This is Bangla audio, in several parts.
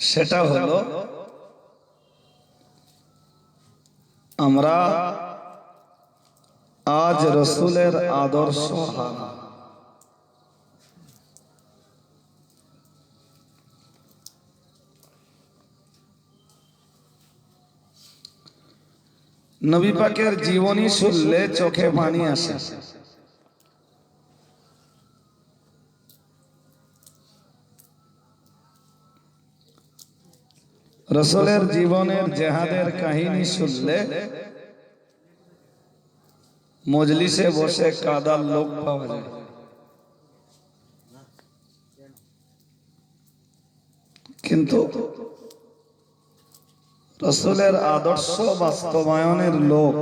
সেটা হলো আমরা আজ রসুলের আদর্শ হারা। নবী পাকের জীবনী শুনলে চোখে পানি আসে। রসুলের জীবনের জেহাদের কাহিনী শুনলে মজলিসে বসে কাদার লোক পাওয়া যায়। কিন্তু রসুলের আদর্শ বাস্তবায়নের লোক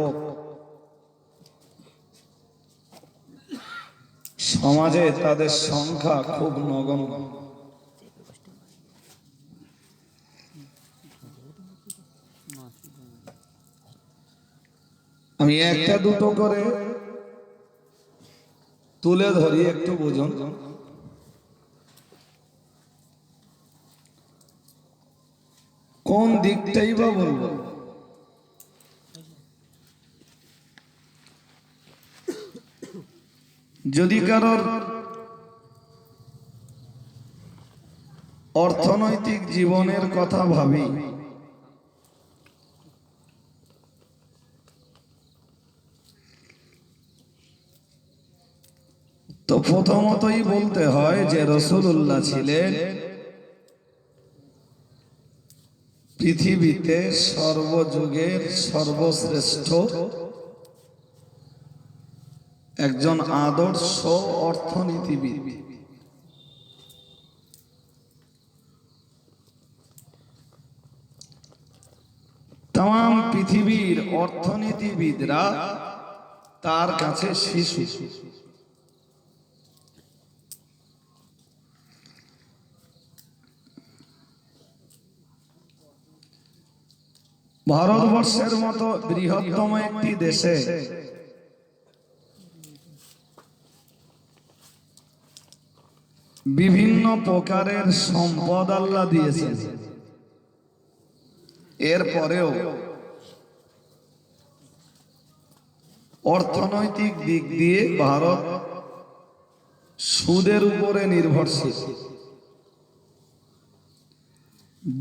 সমাজে তাদের সংখ্যা খুব নগণ্য। আমি একটা দুটো করে তুলে ধরি, একটু বুঝুন। কোন দিকটাই বা বলবো? যদি কারোর অর্থনৈতিক জীবনের কথা ভাবি, তো প্রথমতই বলতে হয় যে রাসূলুল্লাহ ছিলেন পৃথিবীতে সর্বযুগের সর্বশ্রেষ্ঠ একজন আদর্শ অর্থনীতিবিদ। তাম পৃথিবীর অর্থনীতিবিদরা তার কাছে শিশু। ভারতবর্ষের মতো বৃহত্তম একটি দেশে বিভিন্ন প্রকারের সম্পদ আল্লাহ দিয়েছেন। এরপরেও অর্থনৈতিক দিক দিয়ে ভারত সুদের উপরে নির্ভরশীল,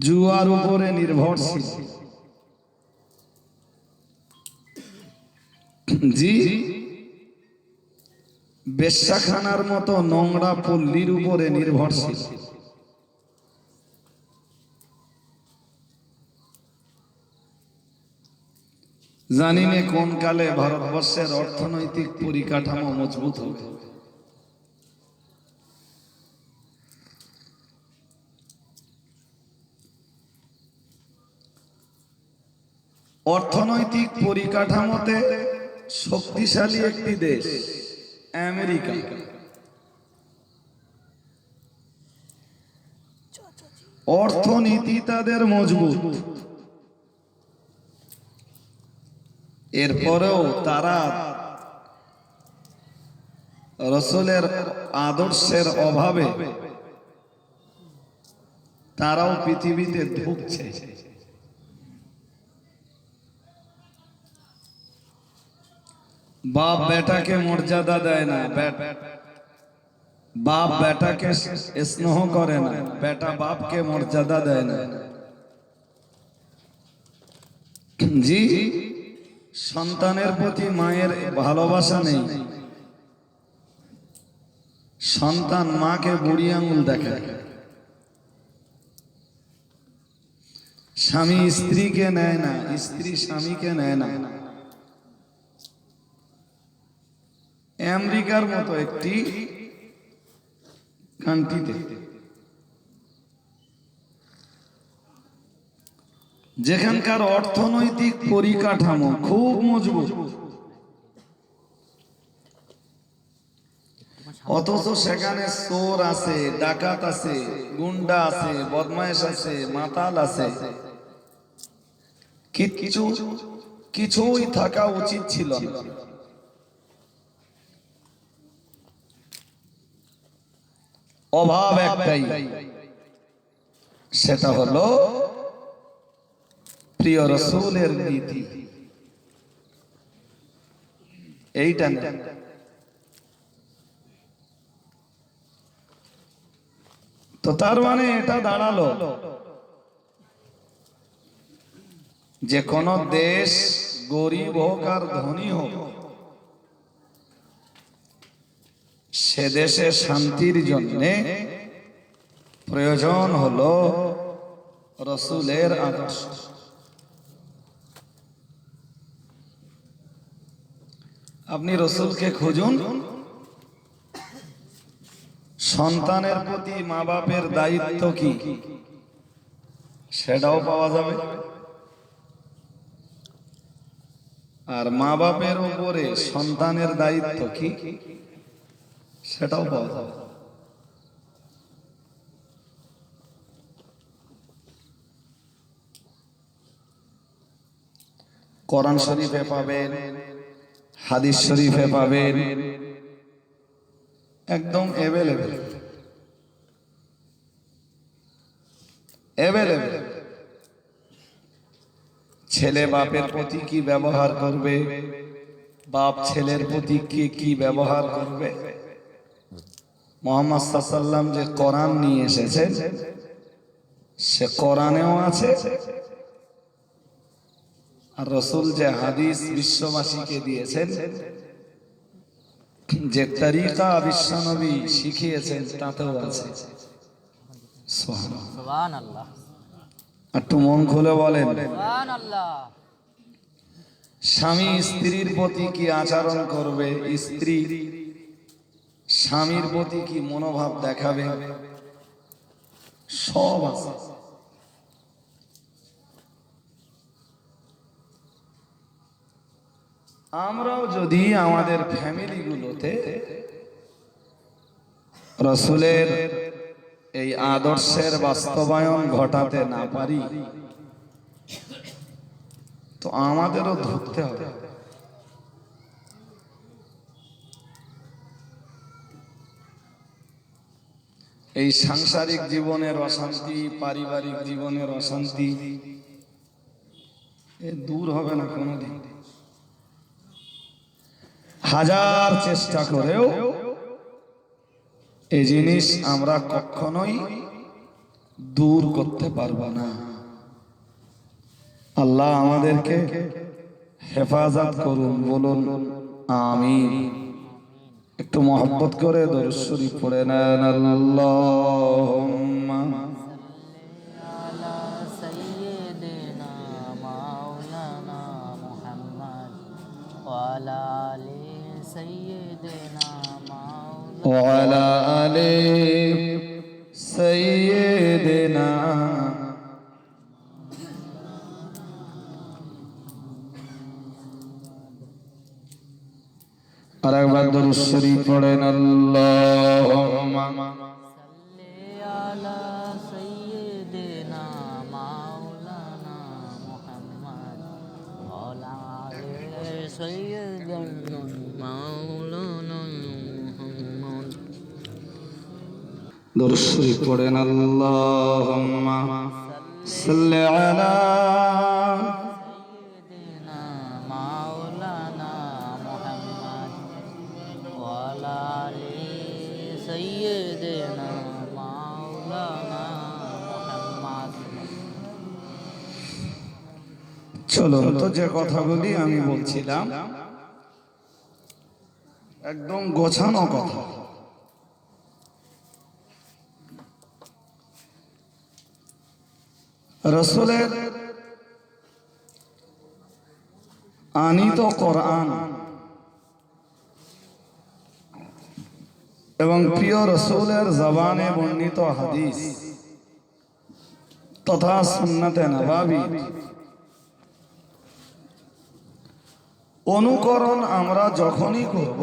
জুয়ার উপরে নির্ভরশীল। জি, বেশ্যাখানার মতো নোংরা পল্লীর উপরে নির্ভরশীল। জানি না কোন কালে ভারতবর্ষের অর্থনৈতিক পরিকাঠামো মজবুত হবে। অর্থনৈতিক পরিকাঠামোতে শক্তিশালী একটি দেশ আমেরিকা। অর্থনীতি তাদের মজবুত, এরপরেও তারা রাসূলের আদর্শের অভাবে তারাও পৃথিবীতে ধুঁকছে। বাপ বেটাকে মর্যাদা দেয় না, বাপ বেটাকে স্নেহ করে না, বেটা বাপকে মর্যাদা দেয় না। জি, সন্তানের প্রতি মায়ের ভালোবাসা নেই। সন্তান মাকে বুড়ি আঙুল দেখায়, স্বামী স্ত্রীকে নেয় না, স্ত্রী স্বামীকে নেয় না। আমেরিকার মতো একটি কান্ট্রিতে যেখানকার অর্থনৈতিক পরিকাঠামো খুব মজবুত, অথচ সেখানে চোর আছে, ডাকাত আছে, গুন্ডা আছে, বদমাইশ আছে, মাতাল আছে। কিছুই থাকা উচিত ছিল না। অভাব একটাই, সেটা হলো প্রিয় রাসূলের নীতি। এইটা না। তো তার মানে এটা দাঁড়ালো যে কোন দেশ গরিব হোক আর ধনী হোক, সে দেশে শান্তির জন্য প্রয়োজন হলো রাসূলের আদর্শ। আপনি রাসূলকে খুঁজুন, সন্তানের প্রতি মা বাপের দায়িত্ব কি সেটাও পাওয়া যাবে, আর মা বাপের উপরে সন্তানের দায়িত্ব কি সেটাও পাওয়া যাবে। কোরআন শরীফে পাবেন, হাদিস শরীফে পাবেন, একদম অ্যাভেলেবেল। ছেলে বাপের প্রতি কি ব্যবহার করবে, বাপ ছেলের প্রতি কি ব্যবহার করবে। মুহাম্মদ সাল্লাল্লাহু আলাইহি ওয়াসাল্লাম যে কোরআন নিয়ে এসেছেন, সে কোরআনেও আছে, আর রাসূল যে হাদিস বিশ্ববাসীকে দিয়েছেন, যে তরিকা বিশ্বনবী শিখিয়েছেন, তাতেও আছে। সুবহানাল্লাহ। একটু মন খুলে বলেন সুবহানাল্লাহ। স্বামী স্ত্রীর প্রতি কি আচরণ করবে, স্ত্রী স্বামীর প্রতি কি মনোভাব দেখাবে, সব আছে। আমরাও যদি আমাদের ফ্যামিলিগুলোতে রাসূলের এই আদর্শের বাস্তবায়ন ঘটাতে না পারি, তো আমাদেরও ধরতে হবে। এই সাংসারিক জীবনের অশান্তি, পারিবারিক জীবনের অশান্তি এ দূর হবে না কোনোদিন। হাজার চেষ্টা করেও এই জিনিস আমরা কখনোই দূর করতে পারবো না। আল্লাহ আমাদেরকে হেফাজত করুন, বলুন আমিন। একটু মহব্বত করে দরুদ শরীফ পড়ে নেন। আল্লাহুম্মা وعلى آل سيدنا আর একবার দরুদ শরীফ পড়েন। আল্লাহুম্মা সাল্লি আলা সাইয়্যিদিনা মাওলানা মুহাম্মদ ওয়া আলা আলি সাইয়্যিদিনা মাওলানা মুহাম্মদ। দরুদ শরীফ পড়েন। আল্লাহুম্মা সাল্লি আলা চলো তো, যে কথাগুলি আমি বলছিলাম একদম গোছানো কথা। রাসূলের আনিত কোরআন এবং প্রিয় রাসূলের জবানে বর্ণিত হাদিস তথা সুন্নাতে নববী অনুকরণ আমরা যখনই করব,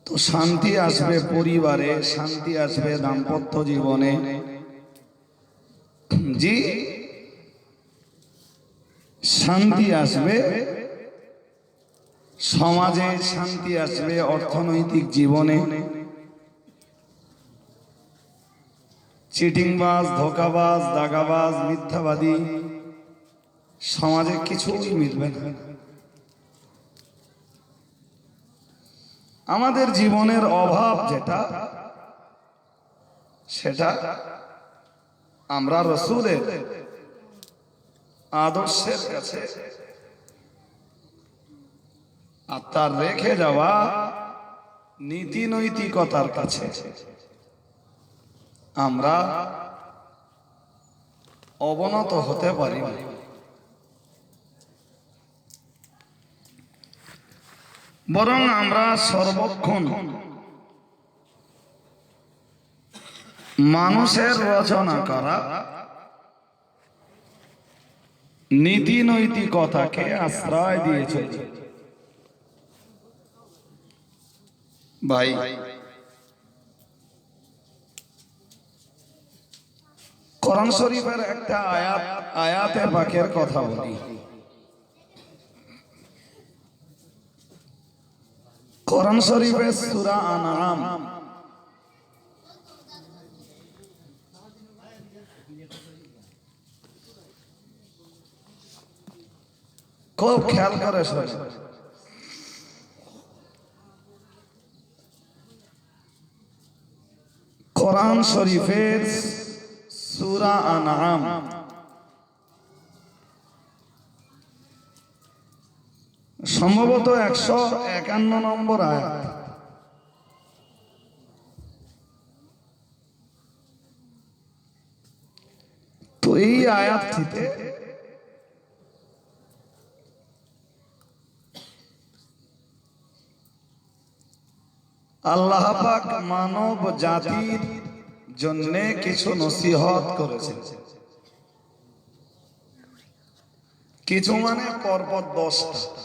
তো শান্তি আসবে পরিবারে, শান্তি আসবে দাম্পত্য জীবনে, জি শান্তি আসবে সমাজে, শান্তি আসবে অর্থনৈতিক জীবনে, চিটিংবাজ, ধোঁকাবাজ, দাগাবাজ, মিথ্যাবাদী সমাজে কিছুই মিলবে না। আমাদের জীবনের অভাব যেটা, সেটা আমরা রাসূলের আদর্শের কাছে আর তার রেখে যাওয়া নীতি নৈতিকতার কাছে আমরা অবনত হতে পারি না। বরং আমরা সর্বক্ষণ মানুষের রচনা করা নীতি নৈতিকতাকে আশ্রয় দিয়ে চলি। ভাই, কোরআন শরীফের একটা আয়াতে পাকের কথা বলি। কোরআন শরীফের সূরা আনআম খুব খেয়াল করে শোনেন। কোরআন শরীফের সূরা আনআম সম্ভবত 151 নম্বর আয়াত। তো এই আয়াতটিতে আল্লাহ পাক মানব জাতির জন্য কিছু নসিহত করেছেন। কিছু মানে পরপর 10টা।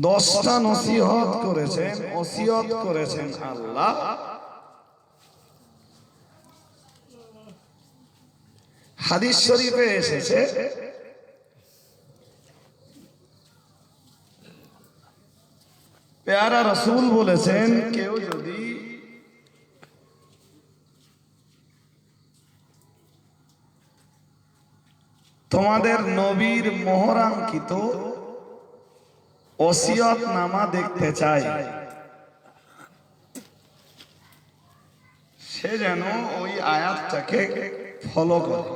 দশটা নসিহত করেছেন, ওসিয়ত করেছেন আল্লাহ। হাদিস শরীফে এসেছে, প্যারা রাসূল বলেছেন, কেউ যদি তোমাদের নবীর মোহরাঙ্কিত ওসিয়ত নামা দেখতে চায়, সে যেন ওই আয়াতটাকে ফলো করে।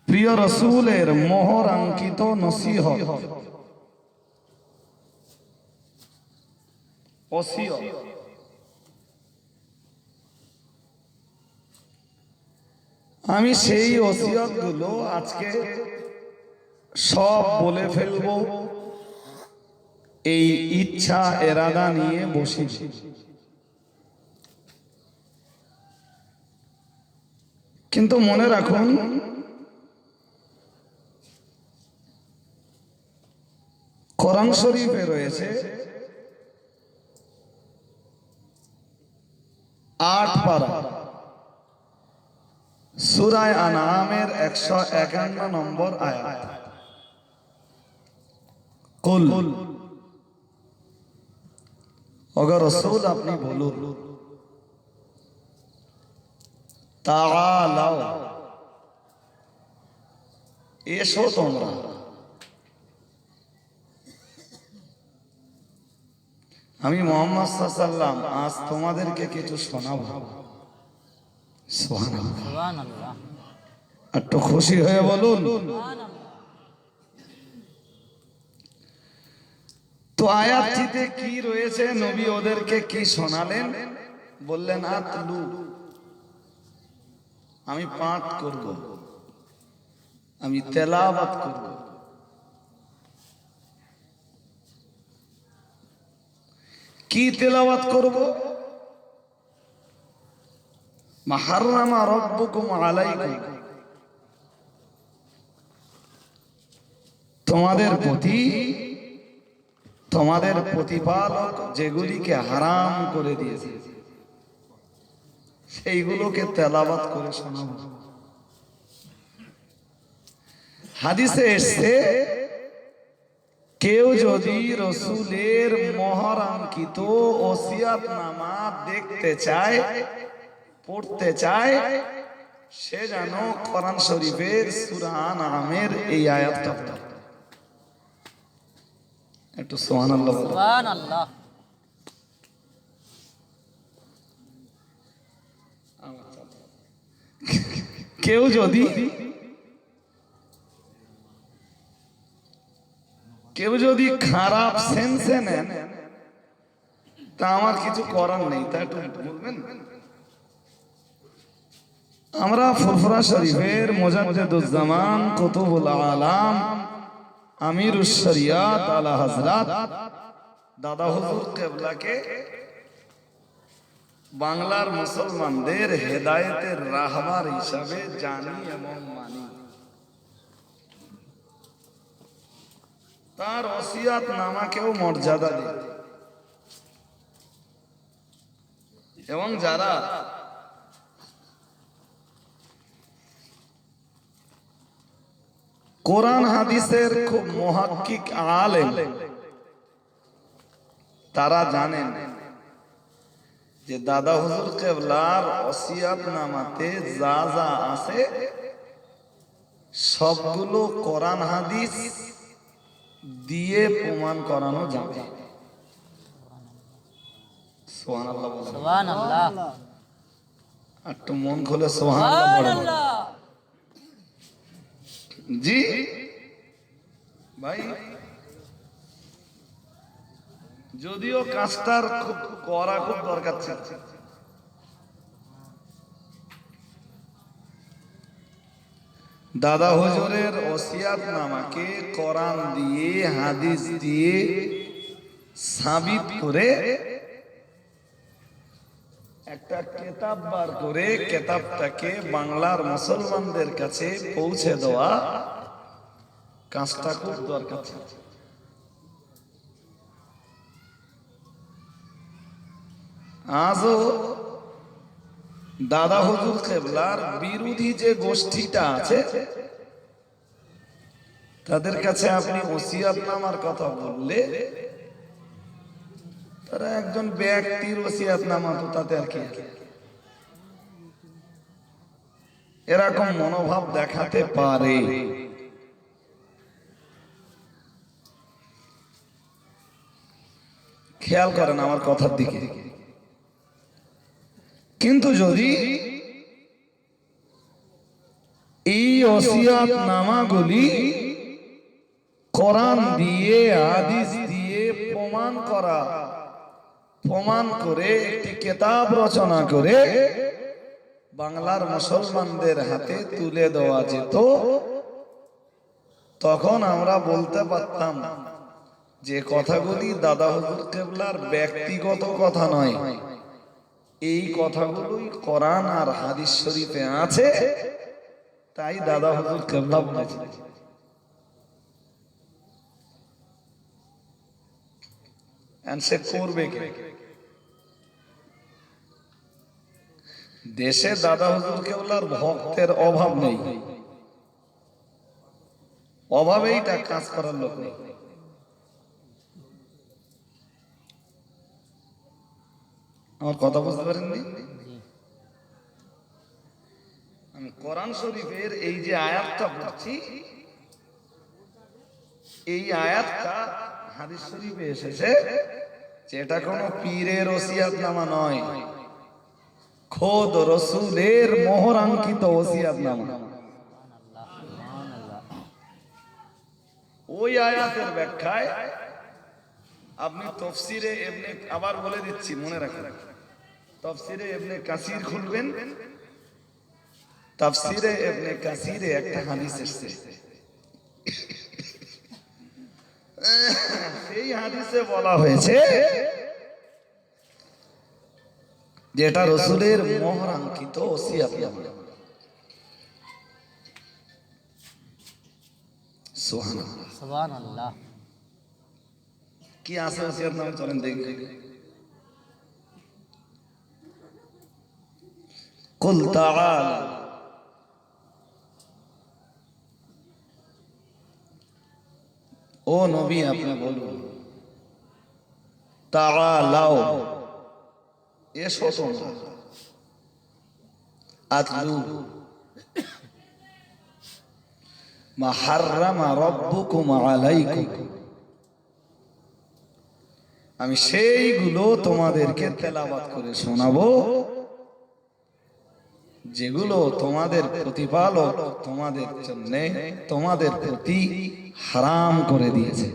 প্রিয় রাসূলের মোহরাঙ্কিত নসিহত, ওসিয়ত আমি সেই ওসিয়ত গুলো আজকে সব বলে ফেলবো এই ইচ্ছা এরাদা নিয়ে বসি। কিন্তু মনে রাখুন, কোরআন শরীফে রয়েছে 8 পারা, সূরা আনআমের 151 নম্বর আয়াত। কুল, অগর রাসূল আপনি বলুন, তাআলাও, এসো তোমরা, আমি মুহাম্মদ সাল্লাল্লাহু আলাইহি ওয়াসাল্লাম আজ তোমাদেরকে কিছু শোনাবো। সুবহানাল্লাহ, একটু খুশি হয়ে বলুন। তো আয়াতটিতে কি রয়েছে, নবী ওদেরকে কি শোনালেন? বললেন আতলু, আমি পাঠ করব, আমি তেলাওয়াত করব। কি তেলাওয়াত করব? মা হাররামা রাব্বুকুম আলাইকুম, তোমাদের প্রতি তোমাদের প্রতিপালক যেগুলিকে হারাম করে দিয়েছে সেইগুলোকে তেলাওয়াত করে শোনাবো। হাদিসে এসছে কেউ যদি রসুলের মোহরাঙ্কিত ওসিয়াতনামা দেখতে চায়, পড়তে চায়, সে যেন কোরআন শরীফের সূরা আনআমের এই আয়াতটা পড়ে। একটু সুবহানাল্লাহ বলো। সুবহানাল্লাহ। কেউ যদি খারাপ সেন্সে নেন তা আমার কিছু করার নেই, তা একটু বলবেন। আমরা ফুরফুরা শরীফের মুজাদ্দিদুজ্জামান কুতুবুল আলাম আমিরুশ শরিয়াত আলা হযরত দাদা হুজুর কিবলাকে বাংলার মুসলমানদের হেদায়েতের রাহবার হিসাবে জানি এবং মানি। তার ওসিয়াত নামাকেও মর্যাদা দিই এবং যারা কোরআন হাদিসের খুব মুহাক্কিক আলেম, তারা জানেন যে দাদা হুজুর কিবলার ওসিয়াত নামাতে যা যা আছে সবগুলো কোরআন হাদিস দিয়ে প্রমাণ করানো যাবে। সুবহানাল্লাহ বলেন। সুবহানাল্লাহ। একটু মন খুলে সুবহানাল্লাহ বলেন। জি ভাই, যদিও কাজটার খুব করা খুব দরকার ছিল, দাদা হুজুরের ওসিয়াত নামাকে কোরআন দিয়ে হাদিস দিয়ে সাবিত করে একটা কিতাব বার করে কিতাবটাকে বাংলার মুসলমানদের কাছে পৌঁছে দেওয়া কাজটা খুব দরকার ছিল। আজও দাদা হুজুর কিবলার বিরোধী যে গোষ্ঠীটা আছে তাদের কাছে আপনি ওসিয়াতনামার কথা বললে তারা একজন ব্যক্তির ওসিয়াতনামা, তো তাতে আর কি, এরকম মনোভাব দেখাতে পারে। খেয়াল করেন আমার কথার দিকে। কিন্তু যদি এই ওসিয়াত নামাগুলি কোরআন দিয়ে হাদিস দিয়ে প্রমাণ করে একটি কিতাব রচনা করে বাংলার মুসলমানদের হাতে তুলে দেওয়া যেত, তখন আমরা বলতে পারতাম যে কথাগুলি দাদা হুজুর কিবলার ব্যক্তিগত কথা নয়, এই কথাগুলোই কোরআন আর হাদিস শরীফে আছে, তাই দাদা হুজুর কিবলা বলেছেন। সে করবে কি? দেশে দাদা হুজুর কিবলার ভক্তের অভাব নেই, অভাবেই তা কাজ করার লোক নেই। আমার কথা বুঝতে পারেননি? আমি কোরআন শরীফের এই যে আয়াতটা পড়ছি, এই আয়াতটা হাদিস শরীফে এসেছে যে এটা কোনো পীরের ওসিয়াতনামা নয়, খোদ রসুলের মোহরাঙ্কিত ওসিয়াতনামা। ওই আয়াতের ব্যাখ্যায় আপনি তফসিরে ইবনে, আবার বলে দিচ্ছি মনে রাখুন, তফসিরে ইবনে কাসির খুলবেন, তাফসিরে ইবনে কাসিরে একটা হাদিস এসেছে, সেই হাদিসে বলা হয়েছে যেটা রসুলের মোহরাঙ্কিত ওসিয়াতনামা। সুবহানাল্লাহ সুবহানাল্লাহ। কি আছে ওসিয়াতনামা, চলেন দেখি। কুল তাআলা ও নবী আপনি বলুন, তাআলাও এসো তোমরা, আতলু মা হাররামা রাব্বুকুম আলাইকুম, আমি সেইগুলো তোমাদেরকে তেলাওয়াত করে শোনাবো যেগুলো তোমাদের প্রতিপালক তোমাদের জন্য তোমাদের প্রতি হারাম করে দিয়েছে।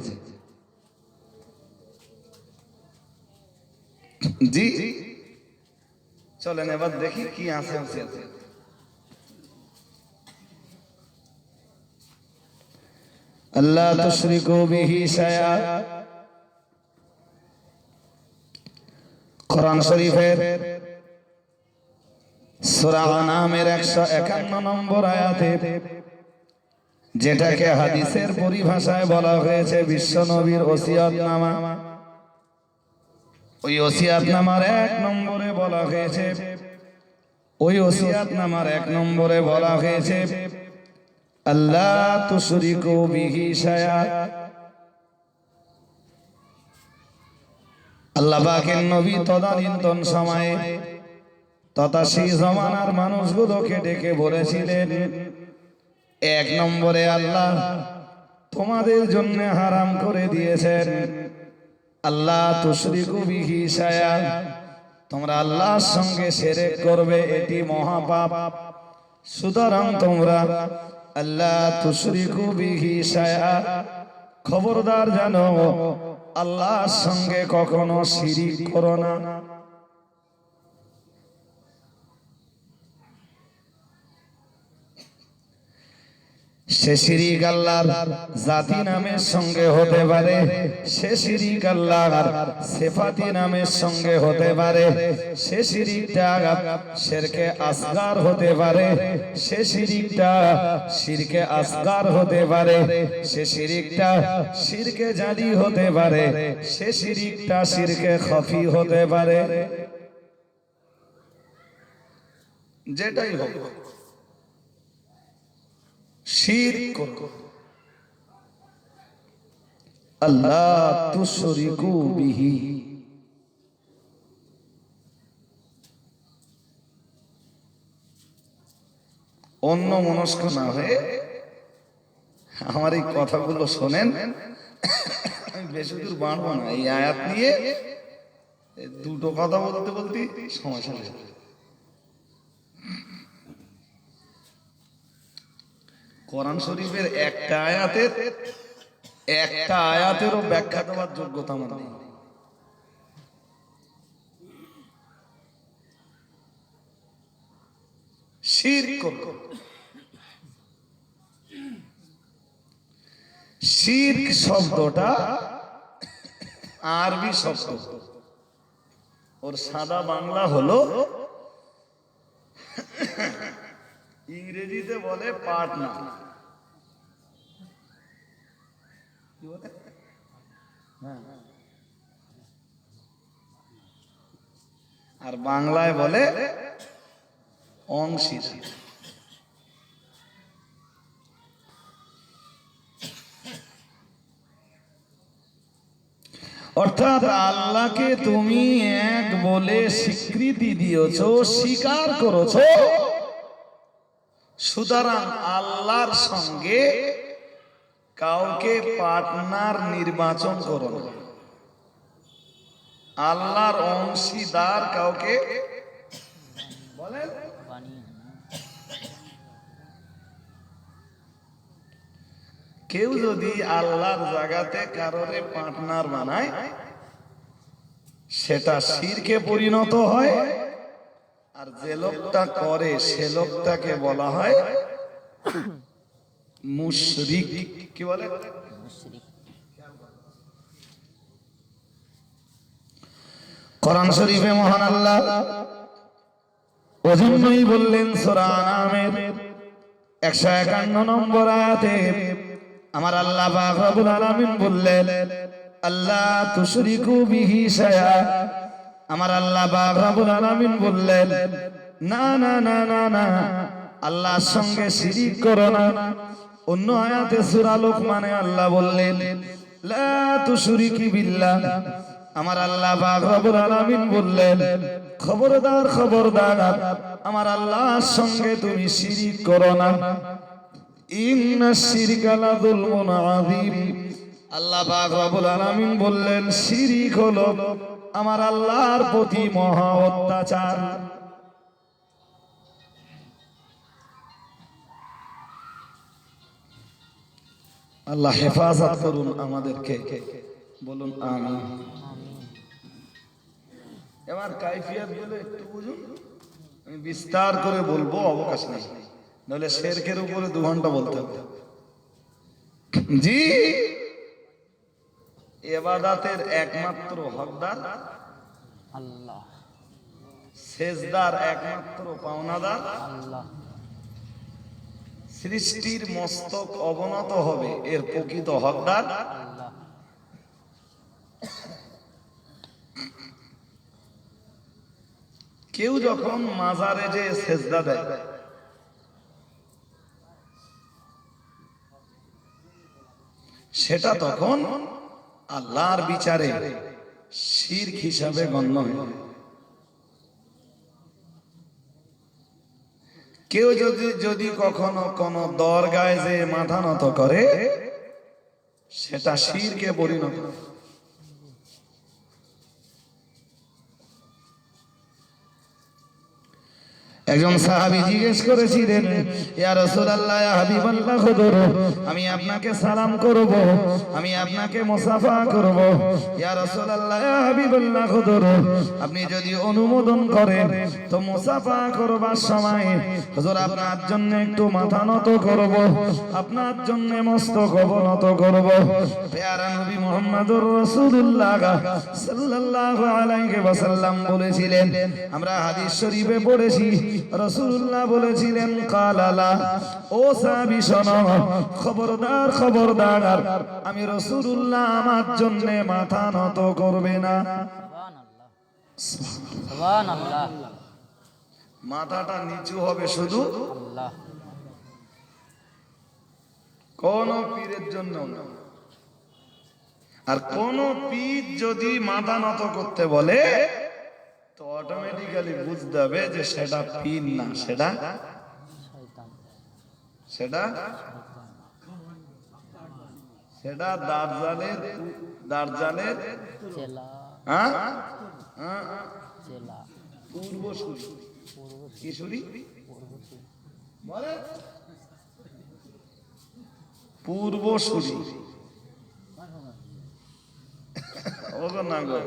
জি চলেন এবার দেখি কি আছে। আল্লাহ তুশরিকু বিহি শাইআ, কোরআন শরীফের সূরা আনামের 151 নম্বর আয়াতে, যেটাকে হাদিসের পরিভাষায় বলা হয়েছে বিশ্ব নবীর ওসিয়তনামা, ওই ওসিয়তনামার 1 নম্বরে বলা হয়েছে, ওই ওসিয়তনামার 1 নম্বরে বলা হয়েছে আল্লাহ তুশরিকু বিহি শাইআ। আল্লাহ পাকের নবী তদানীন্তন সময়ে তথা সেই জমানার মানুষগুলোকে ডেকে বলেছিলেন, 1 নম্বরে আল্লাহ তোমাদের জন্য হারাম করে দিয়েছেন আল্লাহ তুশরিকু বিহি শাইআ, তোমরা আল্লাহর সঙ্গে শিরক করবে, এটি মহাপাপ। সুতরাং তোমরা আল্লাহ তুশরিকু বিহি শাইআ, খবরদার জানো আল্লাহর সঙ্গে কখনো শিরিক করো না। সে শিরিক আল্লাহর জাতি নামের সঙ্গে হতে পারে, সে শিরিক আল্লাহর সিফাতি নামের সঙ্গে হতে পারে, সে শিরিকটা শিরকে আসগার হতে পারে, সে শিরিকটা শিরকে আসগার হতে পারে, সে শিরিকটা শিরকে জালি হতে পারে, সে শিরিকটা শিরকে খফি হতে পারে। যেটাই হোক শিরক করো, আল্লাহ তুশরিকু বিহি, অন্য মনস্ক না হয়ে আমার এই কথাগুলো শোনেন। আমি বেশি দূর বাড়বো না, এই আয়াত নিয়ে দুটো কথা বলতে বলতে সমস্যা হয়ে যাবে। কোরআন শরীফের একটা আয়াতেরও ব্যাখ্যা দেওয়ার যোগ্যতা আমার নেই। শিরক করো, শিরক শব্দটা আরবি শব্দ, ওর সাদা বাংলা হলো, ইংরেজিতে বলে পার্টনার, আর বাংলায় বলে অংশীদার। অর্থাৎ আল্লাহকে তুমি এক বলে স্বীকৃতি দিয়েছো, স্বীকার করেছো, সুতরাং আল্লাহর সঙ্গে কাউকে পার্টনার নির্বাচন করো না, আল্লাহর অংশীদার কাউকে বলেন। কেউ যদি আল্লাহর জায়গাতে কারোরে পার্টনার বানায়, সেটা শিরকে পরিণত হয়, আর যে লোকটা করে সে লোকটাকে বলা হয় মুশরিক। কি বলে? কোরআন শরীফে মহান আল্লাহ ওজন্যই বললেন সূরা আনামের 151 নম্বর আয়াতে, আমার আল্লাহ পাক রব্বুল আলামিন বললেন আল্লাহ তুশরিকু বিহি শাইআ, আমার আল্লাহ পাক রব্বুল আলামিন বললেন না না না না না, আল্লাহর সঙ্গে শিরিক করো না। অন্য আয়াতে সূরা লোকমানে আল্লাহ বললেন লা তুশরিকি বিল্লাহ, আমার আল্লাহ পাক রব্বুল আলামিন বললেন খবরদার খবরদার আমার আল্লাহর সঙ্গে তুমি শিরিক করো না। ইন্নাশ শিরকা লাযুলমুন আযীম, আল্লাহ পাক রব্বুল আলামিন বললেন শিরিক হলো আমার আল্লাহর প্রতি মহা অত্যাচার। আল্লাহ হেফাজত করুন আমাদেরকে, বলুন আমিন। এবার কাইফিয়াত বলে একটু বুঝুন, আমি বিস্তার করে বলবো, অবকাশ নেই, নাহলে শেরকের উপরে 2 ঘন্টা বলতে হবে। জি, ইবাদতের একমাত্র হকদার আল্লাহ, সেজদার একমাত্র পাওনাদার আল্লাহ, সৃষ্টির মস্তক অবনত হবে এর প্রকৃত হকদার আল্লাহ। কেউ যখন মাজারে যে সেজদা দেয়, সেটা তখন আল্লাহর বিচারে শিরক হিসাবে গণ্য হয়। কেউ যদি কখনো কোন দরগায় যে মাথা নত করে, সেটা শিরকে পরিণত হয়। একজন সাহাবী জিজ্ঞেস করেছিলেন, ইয়া রাসূলুল্লাহ, ইয়া হাবিবাল্লাহ, হুজুর আমি আপনাকে সালাম করব, আমি আপনাকে মুসাফা করব। ইয়া রাসূলুল্লাহ, ইয়া হাবিবাল্লাহ, হুজুর আপনি যদি অনুমোদন করেন তো মুসাফা করবার সময় হুজুর আপনার জন্য একটু মাথা নত করব, আপনার জন্য মস্তক অবনত করব। প্যারা নবী মুহাম্মদুর রাসূলুল্লাহ সাল্লাল্লাহু আলাইহি ওয়াসাল্লাম বলেছিলেন, আমরা হাদিস শরীফে পড়েছি, রাসূলুল্লাহ বলেছিলেন কালালা, ও সাহাবী শোনো, খবরদার খবরদার আমি রাসূলুল্লাহ আমার জন্য মাথা নত করবে না। সুবহানাল্লাহ, সুবহানাল্লাহ। মাথাটা নিচু হবে শুধু আল্লাহ, কোন পীরের জন্য না। আর কোন পীর যদি মাথা নত করতে বলে তো অটোমেটিক্যালি বুঝতে হবে যে সেটা পীর না, সেটা শয়তান, সেটা সেটা দার্জালের চেলা, হ্যাঁ চেলা, পূর্বসূরি। কি সুরি? বলে পূর্বসূরি। ওগো না গো,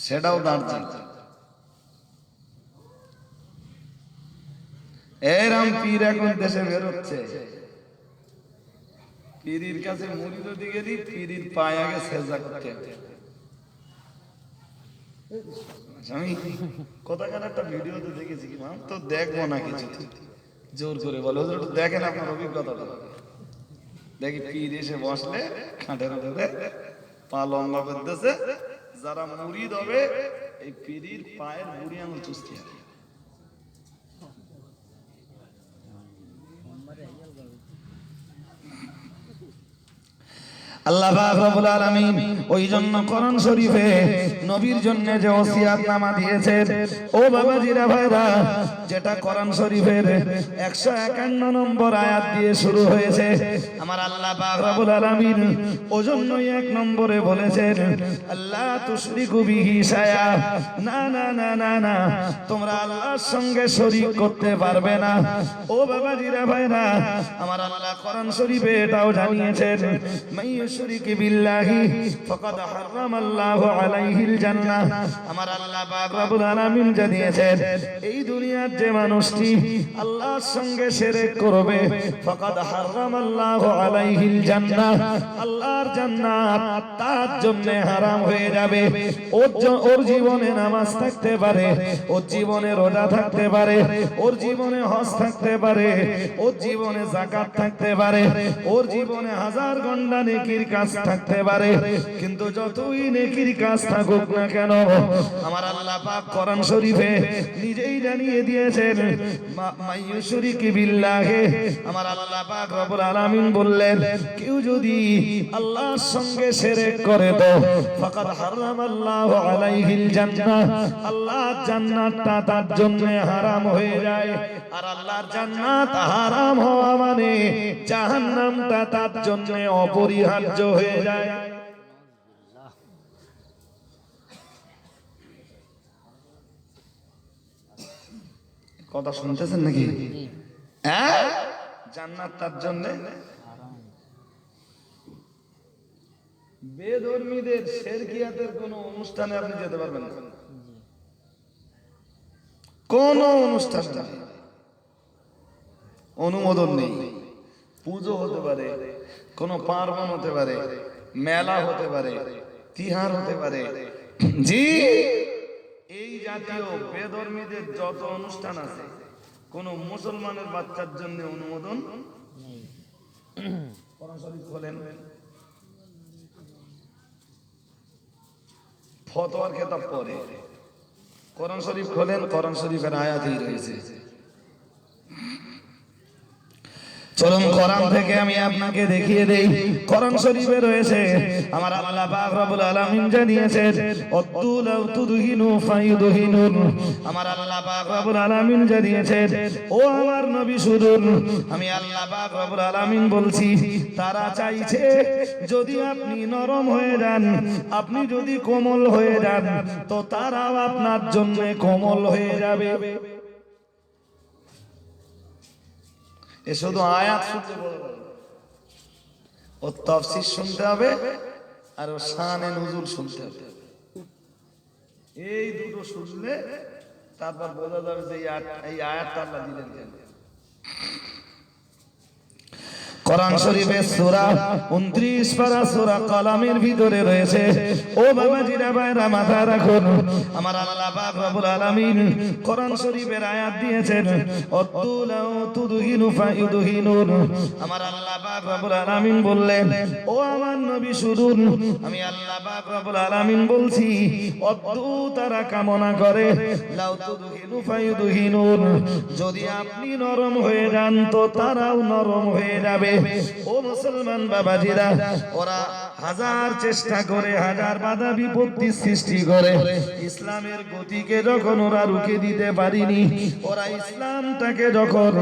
সেটাও দাঁড়াচ্ছে। এরম পীর এখন দেশে বেরোচ্ছে। পীরির কাছে মুরিদ হতে গেলি পীরির পায়ে আগে সেজদা করতে হবে। আমি কোথাকার একটা ভিডিওতে দেখেছি, কি মাম তো দেখবো না কিছু, জোর করে বলে হুজুর একটু দেখেন আপনার অভিজ্ঞতাটা। দেখি পীর এসে বসলে খাটের উপরে পা লম্বা করতেছে, যারা মুরিদ হবে এই পীরির পায়ের বুড়ি আঙুল চুষতে হবে। আল্লাহ পাক রব্বুল আলামিন ওই জন্য কোরআন শরীফে নবীর জন্য যে ওসিয়াতনামা দিয়েছেন, ও বাবাজিরা ভাইরা, যেটা কোরআন শরীফের 151 নম্বর আয়াত দিয়ে শুরু হয়েছে, আমার আল্লাহ পাক রব্বুল আলামিন ওজন্যই 1 নম্বরে বলেছেন আল্লাহ তুশরিকু বিহি শায়া, না না না না না, তোমরা আল্লাহর সঙ্গে শরীক করতে পারবে না। ও বাবাজিরা ভাইরা, আমার আল্লাহ কোরআন শরীফে এটাও জানিয়েছেন, মাইয়ুশরিক বিল্লাহি ফাকাদ হারামাল্লাহু আলাইহিল জান্নাহ। আমার আল্লাহ পাক রব্বুল আলামিন জানিয়েছেন, এই দুনিয়ার যে মানুষটি আল্লাহর সঙ্গে শিরক করবে, ফাকাদ হারামাল্লাহু আলাইহিল জান্নাহ, আল্লাহর জান্নাত তার জন্য হারাম হয়ে যাবে। ওর জীবনে নামাজ থাকতে পারে, ওর জীবনে রোজা থাকতে পারে, ওর জীবনে হজ থাকতে পারে, ওর জীবনে যাকাত থাকতে পারে, ওর জীবনে হাজার ঘন্টা নেকির কাজ থাকতে পারে, কিন্তু যতই নেকির কাজ থাকুক না কেন, আমার আল্লাহ পাক কোরআন শরীফে নিজেই জানিয়ে দিয়েছেন, মাইয়ুশরিকি বিল্লাহি, আমার আল্লাহ পাক রব্বুল আলামিন বললেন, কেউ যদি আল্লাহর সঙ্গে শিরক করে তো ফাকাদ হারামাল্লাহু আলাইহিল জান্নাহ, আল্লাহর জান্নাতটা তার জন্য হারাম হয়ে যায়। আর আল্লাহর জান্নাত হারাম হওয়া মানে জাহান্নামটা তার জন্য অপরিহার্য হয়ে যায়। কথা শুনতেছেন নাকি? হ্যাঁ, জান্নাত তার জন্য। বেধর্মীদের শিরকিয়াতের কোন অনুষ্ঠানে আপনি যেতে পারবেন না, কোন অনুষ্ঠান অনুমোদন নেই। পুজো হতে পারে, কোন পার্বণ হতে পারে, মেলা হতে পারে, তিহার হতে পারে, জি এই জাতীয় বেধর্মীদের যত অনুষ্ঠান আছে, কোন মুসলমানের বাচ্চার জন্য অনুমোদন নেই। কোরআন শরীফ খোলেন, ফতোয়ার কিতাব পড়ে, কোরআন শরীফ খোলেন, কোরআন শরীফের আয়াতই রয়েছে। চলুন কোরআন থেকে আমি আপনাকে দেখিয়ে দেই, কোরআন শরীফে রয়েছে, আমার আল্লাহ পাক রব্বুল আলামিন জানিয়েছেন, আতুলাউ তুদহিনু ফায়ুদহিনুন, আমার আল্লাহ পাক রব্বুল আলামিন জানিয়েছেন, ও আমার নবী শুনুন, আমি আল্লাহ পাক রব্বুল আলামিন বলছি, তারা চাইছে যদি আপনি নরম হয়ে যান, আপনি যদি কোমল হয়ে যান, তো তারাও আপনার জন্য কোমল হয়ে যাবে। এ শুধু আয়াত শুনতে বড়, ও তাফসীর শুনতে হবে আর ও শানে নুজুল শুনতে হবে। এই দুটো শুনলে তারপর বোঝা যাবে যে এই আয়াতটা আল্লাহ দিলেন কেন। কোরআন শরীফের সূরা 29 পারা সূরা কলামের ভিতরে রয়েছে, ও বাবাজিরা ভাইরা মাথা রাখুন, আমার আল্লাহ পাক রব্বুল আলামিন কোরআন শরীফের আয়াত দিয়েছেন, আতুলাউ তুদহিনু ফায়ুদহিনুন, আমার আল্লাহ পাক রব্বুল আলামিন বললেন, ও আমার নবী শুনুন, আমি আল্লাহ পাক রব্বুল আলামিন বলছি, অদ্দু তারা কামনা করে, লাউ তুদহিনু ফায়ুদহিনুন, যদি আপনি নরম হয়ে যান তো তারাও নরম হয়ে যাবে। ও মুসলমান বাবাজিরা, ওরা হাজার চেষ্টা করে, হাজার বাধা বিপত্তি সৃষ্টি করে, ইসলামের গতিকে যখন ওরা রুখে দিতে পারিনি, ওরা ইসলামটাকে যখন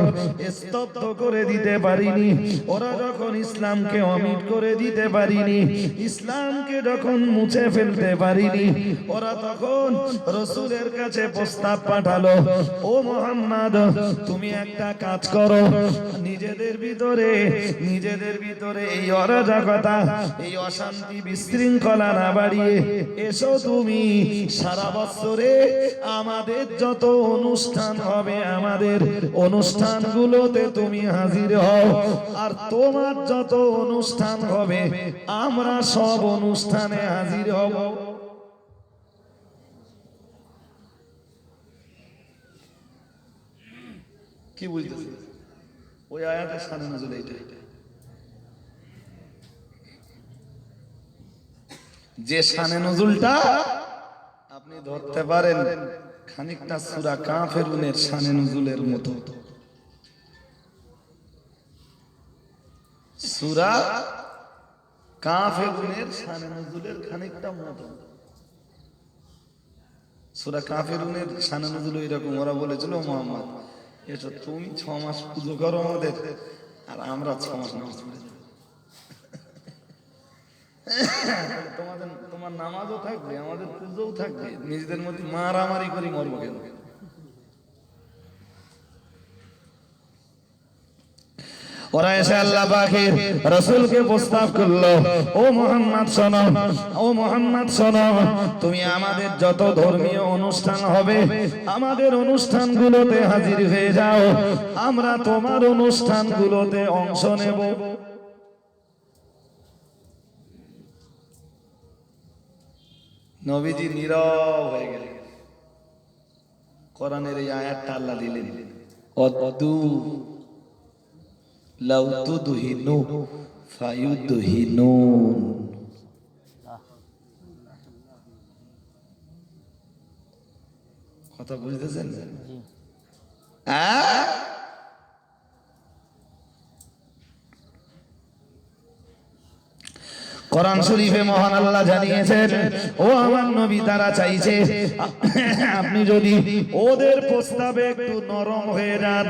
স্তব্ধ করে দিতে পারিনি, ওরা যখন ইসলামকে অমিট করে দিতে পারিনি, ইসলামকে যখন মুছে ফেলতে পারিনি, ওরা তখন রাসূলের কাছে প্রস্তাব পাঠালো, ও মুহাম্মদ, তুমি একটা কাজ করো, নিজেদের ভিতরে এই অরাজকতা, এই অশান্তি বিশৃঙ্খলা না বাড়িয়ে এসো, তুমি সারা বছরে আমাদের যত অনুষ্ঠান হবে, আমাদের অনুষ্ঠানগুলোতে তুমি হাজির হও, আর তোমার যত অনুষ্ঠান হবে আমরা সব অনুষ্ঠানে হাজির হব। কি বুঝতেছেন? ওই আয়াতের শানে নজুল এইটা, যে শানে নজুলটা আপনি ধরতে পারেন খানিকটা সূরা কাফিরুনের শানে নজুলের মতো। সূরা কাফিরুনের শানে নজুলের খানিকটা মতো। সূরা কাফিরুনের শানে নজুল এরকম, ওরা বলেছিল, মুহাম্মদ এসো তুমি 6 মাস পুজো করো আমাদের, আর আমরা 6 মাস নামাজ পড়ি, তোমার নামাজও থাকবে, আমাদের পুজোও থাকবে, নিজেদের মধ্যে মারামারি করি মরবো কেন? ওরা এসে আল্লাহ পাকের রাসূলকে প্রস্তাব করলো, ও মুহাম্মদ শোনো, ও মুহাম্মদ শোনো, তুমি আমাদের যত ধর্মীয় অনুষ্ঠান হবে আমাদের অনুষ্ঠানগুলোতে হাজির হয়ে যাও, আমরা তোমার অনুষ্ঠানগুলোতে অংশ নেব। নবীজি নীরব হয়ে গেলেন। কোরআনের এই আয়াতটা আল্লাহ দিলেন, অদ্দু লাউ তুদহিনু ফায়ুদহিনুন। কথা বুঝতেছেন? জি কোরআন শরীফে মহান আল্লাহ জানিয়েছেন, ও আমার নবী, তারা চাইছে আপনি যদি ওদের প্রস্তাবে একটু নরম হয়ে যান,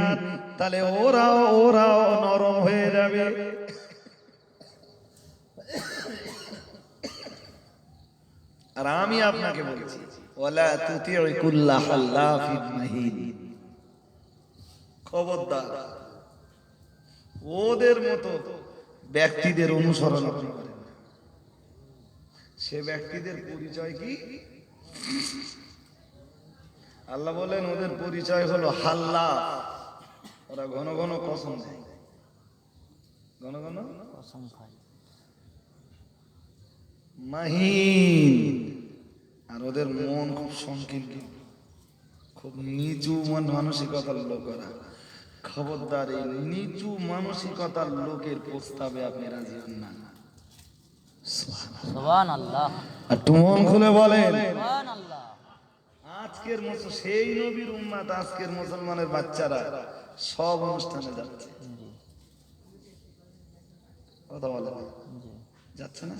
তাহলে ওরাও নরম হয়ে যাবে। আর আমি আপনাকে বলছি, ওয়ালা তুতিউ কুল্লা হাল্লাফিন মাহিন, খবরদার ওদের মতো ব্যক্তিদের অনুসরণ আপনি করেন না। সে ব্যক্তিদের পরিচয় কি? আল্লাহ বলেন ওদের পরিচয় হলো হাল্লাফ। ওরা ঘন ঘন কসম দেয়, ঘন ঘন কসম খাই। মাহিন, আর ওদের মন খুব সংকীর্ণ, খুব নিচু মানসিকতার লোকেরা। খবরদার, এই নিচু মানসিকতার লোকের প্রস্তাবে আপনি রাজি হন না। সুবহানাল্লাহ। একটু মন খুলে বলেন, সুবহানাল্লাহ। আজকের মতো সেই নবীর উম্মাত, আজকের মুসলমানের বাচ্চারা সব অনুষ্ঠানে যাচ্ছে। জি কথা বলে জি যাচ্ছে না?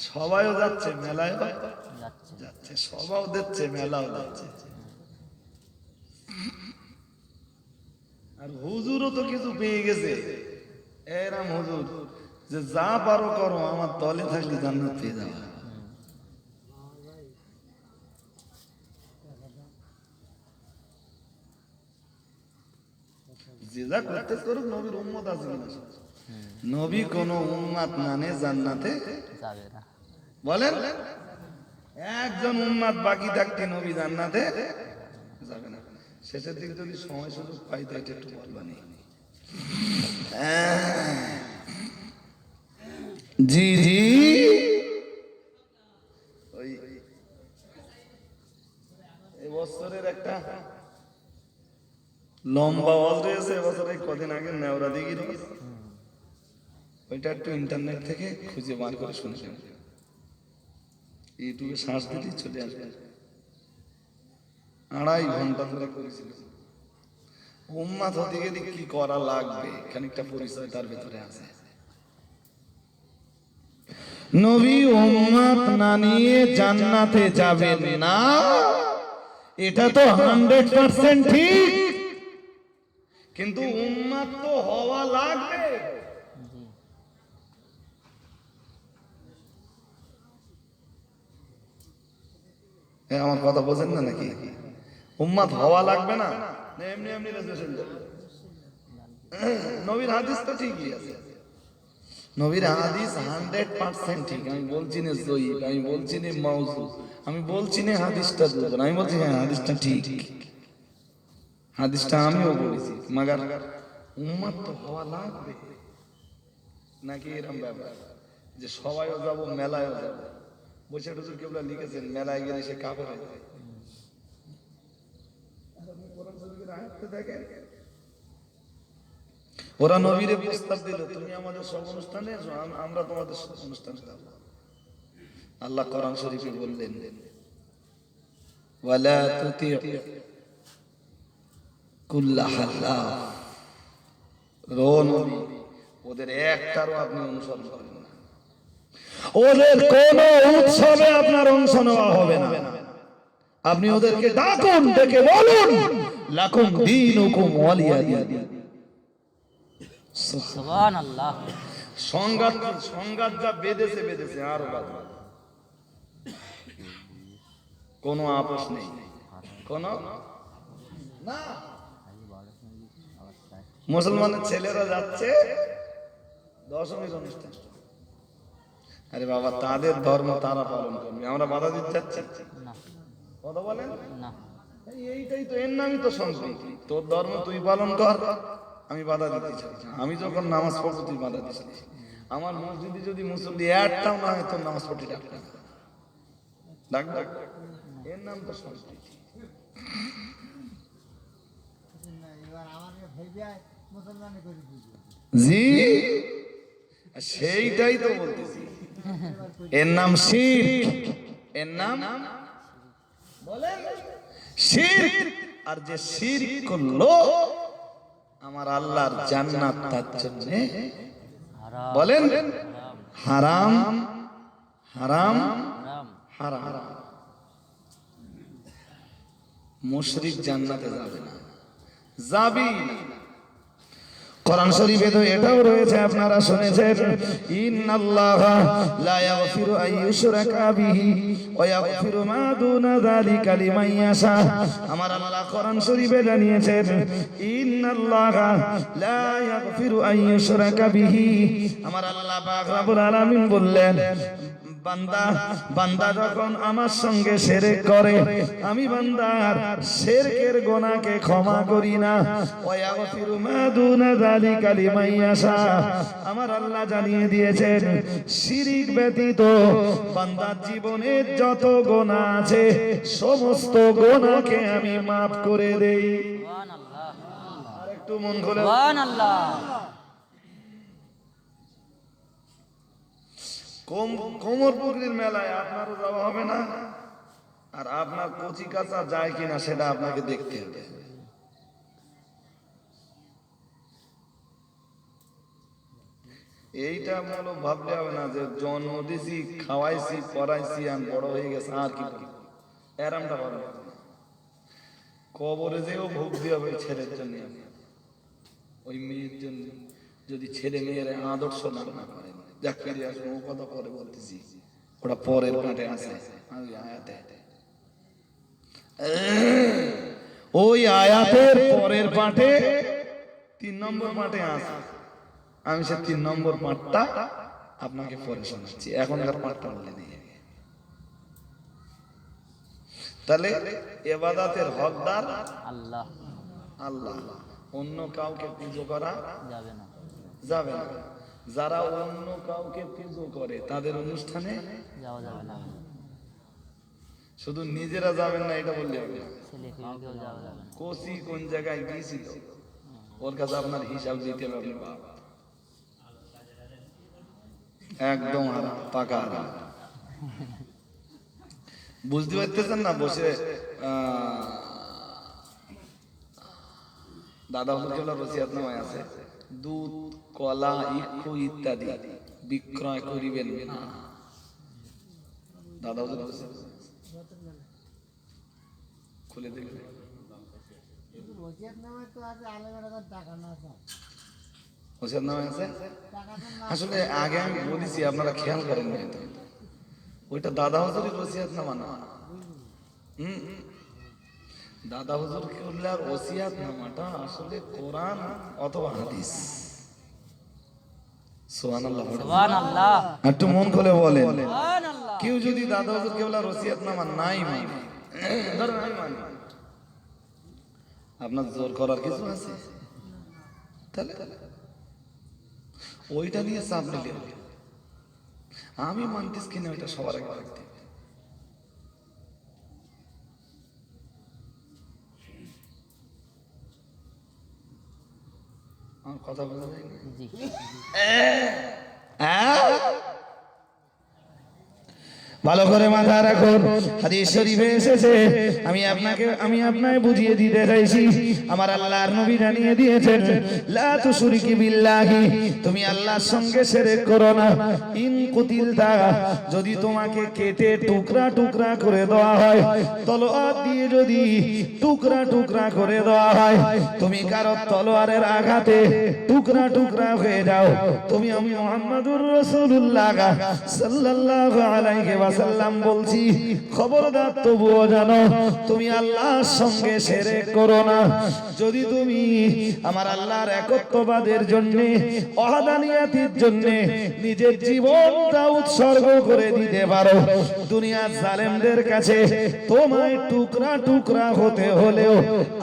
সবাইও যাচ্ছে, মেলায় যাচ্ছে। যাচ্ছে, সবাও দিচ্ছে, মেলাও যাচ্ছে। আর হুজুরও তো কিছু পেয়ে গেছে, এরাম হুজুর যে যা পারো করো, আমার দলে থাকলে জান্নাত পেয়ে যাবে। যে যা করতে করুক, নবীর উম্মত আছে কিনা? নবী কোন উম্মাত মানে জান্নাতে যাবে না। বলেন? একজন উম্মাত বাকি থাকতে নবী জান্নাতে যাবে না। শেষের দিকে যদি সময় সুযোগ পাই তো এটা একটু বলবানি। জি জি, ওই এবছরের একটা লম্বা ওয়াজ রয়েছে, এবছর এই কদিন আগে নেওরা দিঘির ওয়াজ। ওইটা একটু ইন্টারনেট থেকে খুঁজে বার করে শুনছেন, ইউটিউবে সার্চ দিলেই চলে আসবে। 2.5 ঘন্টা ধরে করেছিল। উম্মাত হতে গেলে কি করা লাগবে, খানিকটা পরিচয় তার ভেতরে আছে। নবী উম্মাত না নিয়ে জান্নাতে যাবেন না, এটা তো 100% ঠিক, কিন্তু উম্মাত তো হওয়া লাগবে। জি আমার কথা বোঝেন না নাকি? উম্মাত হওয়া লাগবে না, এমনি এমনি রেজুলেশন দেবে। নবীর হাদিস তো ঠিকই আছে, নবীর হাদিস 100% ঠিক। আমি বলছি না জয়ীফ, আমি বলছি না মাউযু, আমি বলছি না হাদিসটা দুর্বল, আমি বলছি হ্যাঁ হাদিসটা ঠিক। হাদিসটা আমিও বলেছি, মাগার উম্মাত তো হওয়া লাগবে। নাকি এরকম ব্যাপার যে সবাইও যাব, মেলায়ও যাব? বসে হুজুর কেবলা লিখেছেন মেলায় গেলে সে কাফের হয়ে যায়। ওরা নবীরে প্রস্তাব দিল, তুমি আমাদের সব অনুষ্ঠানে এসো, আমরা তোমাদের সব অনুষ্ঠানে যাব। আল্লাহ কোরআন শরীফে বললেন, ওয়ালা তুতিউ কুল্লা হাল্লাফ, ও নবী, ওদের একটারও আপনি অনুসরণ করেন না। ওদের কোন উৎসবে আপনার অংশ নেওয়া হবে না। আপনি ওদেরকে ডাকুন, ডেকে বলুন লাকুম দীনুকুম ওয়ালিয়া দীন। সুবহানাল্লাহ। সংঘাত যা বেঁধেছে আরো বাঁধবে, কোনো আপোষ নেই, কোনো না। মুসলমানের ছেলেরা যাচ্ছে দশমীর অনুষ্ঠান, আরে বাবা তাদের ধর্ম তারা পালন করবে, আমরা বাধা দিতে যাচ্ছি? না কথা বলেন না। এইটাই তো, এর নামই তো সম্প্রীতি। তোর ধর্ম তুই পালন কর, আমি বাধা দিতে চাই না। আমি যখন নামাজ পড়বো তুই বাধা দিস না। আমার মসজিদে যদি মুসল্লি একটাও না হয়, তোর নামাজ পড়তে ডাকবে না, ডাকবে? এর নাম তো সম্প্রীতি। এবার আমাকে ভেবে মুসলমানি করে দিয়েছে। জি, সেইটাই তো বলতেছি, এর নাম শিরক, এর নাম বলেন শিরক। আর যে শিরক করলো আমার আল্লাহর জান্নাত তার জন্য হারাম বলেন হারাম হারাম হারাম হারাম। মুশরিক জান্নাতে যাবে না, যাবেই না। কোরআন শরীফে তো এটাও রয়েছে, আপনারা শুনেছেন, ইন্নাল্লাহা লা ইয়াগফিরু আন ইউশরাকা বিহি ওয়া ইয়াগফিরু মা দুনা যালিকা লিমান ইয়াশা। আমার আল্লাহ কোরআন শরীফে জানিয়েছেন, ইন্নাল্লাহা লা ইয়াগফিরু আন ইউশরাকা বিহি। আমার আল্লাহ পাক রব্বুল আলামিন বললেন, বান্দা বান্দা যখন আমার সঙ্গে শিরক করে আমি বান্দার শিরকের গুনাহকে ক্ষমা করি না। ওয়া ইয়াগফিরু মা দুনা যালিকা লিমান ইয়াশা। আমার আল্লাহ জানিয়ে দিয়েছেন শিরক ব্যতীত বান্দার জীবনের যত গুনাহ আছে সমস্ত গুনাহকে আমি maaf করে দেই। সুবহানাল্লাহ আর একটু মন খুলে সুবহানাল্লাহ কোমর পুকুরের মেলায় আপনারও যাওয়া হবে না, আর আপনার কচি কাঁচা যায় কিনা সেটা আপনাকে দেখতে হবে। এইটা মনে ভাবলে হবে না যে জন্ম দিছি, খাওয়াইছি, পড়াইছি, আমি বড় হয়ে গেছে আর কি করব, এরামটা ভালো হবে না। কবরে যেও ভোগ দিয়ে হবে ছেলের জন্য, ওই মেয়ের জন্য। যদি ছেলে মেয়ের আদর্শ না করে, দেখ ফিরে আসবো, ও কথা পরে বলতেছি, ওটা পরের পাটে আছে। আমি আয়াতে ওই আয়াতের পরের পাটে 3 নম্বর পাটে আছে, আমি সে 3 নম্বর পাটটা আপনাকে পরে শোনাচ্ছি, এখনকার পাটটা বলে নেই। তাহলে ইবাদতের হকদার আল্লাহ আল্লাহ, অন্য কাউকে পুজো করা যাবে না যাবে না। যারা অন্য কাউকে পুজো করে তাদের অনুষ্ঠানে যাওয়া যাবে না শুধু নিজেরা যাবেন না এটা বললে হবে না। ছেলে ফিরেও যাওয়া যাবে না কোসি কোন জায়গায় গিয়েছিল ওর কাছে আপনার হিসাব দিতে হবে বাপ, একদম হারাম, পাকা হারাম। বুঝতে পারতেছেন না? বসে দাদা হুজুর রসিয়াতনামায় আছে, দুধ, কলা, ইক্ষু ইত্যাদি বিক্রয় করিবেন না। দাদা হুজুর খুলে দেখবেন। রসিয়াতনামায় আছে। আসলে আগে আমি বলেছি, আপনারা খেয়াল করেন না, ওইটা দাদা হুজুরের রসিয়াতনামা না। দাদা হুজুর কেবলার ওসিয়াতনামাটা আসলে কোরআন অথবা হাদিস। সুবহানাল্লাহ। সুবহানাল্লাহ একটু মন খুলে বলেন। সুবহানাল্লাহ কেউ যদি দাদা হুজুর কেবলার ওসিয়াতনামা নাই মানে, ধরেন আমি মানি, আপনার জোর করার কিছু আছে? তাহলে ওইটা নিয়ে চাপ নিলে হবে। আমি মানতিস কিনা ওইটা সবার আগে রাখতে হবে। আমার কথা বোঝা যায় না? জি ভালো করে মাথা রাখুন, হাদিস শরীফে এসেছে। আমি আপনাকে বুঝিয়ে দিতে চাইছি, আমার আল্লাহর নবী জানিয়ে দিয়েছেন, লা তুশরিকি বিল্লাহি, তুমি আল্লাহর সঙ্গে শিরক করো না। ইন কুতিলতা, যদি তোমাকে কেটে টুকরা টুকরা করে দেওয়া হয়, তলোয়ার দিয়ে যদি টুকরা টুকরা করে দেওয়া হয়, তুমি কারো তলোয়ারের আঘাতে টুকরা টুকরা হয়ে যাও, তুমি আমি মুহাম্মাদুর রাসূলুল্লাহ সাল্লাল্লাহু আলাইহি ওয়াসাল্লাম বলছি, খবরদার তবুও জানো তুমি আল্লাহর সঙ্গে শিরক করো না। যদি তুমি আমার আল্লাহর একত্ববাদের জন্য, ওয়াহদানিয়াতের জন্য নিজের জীবনটা উৎসর্গ করে দিতে পারো, দুনিয়ার জালেমদের কাছে তোমায় টুকরা টুকরা হতে হলেও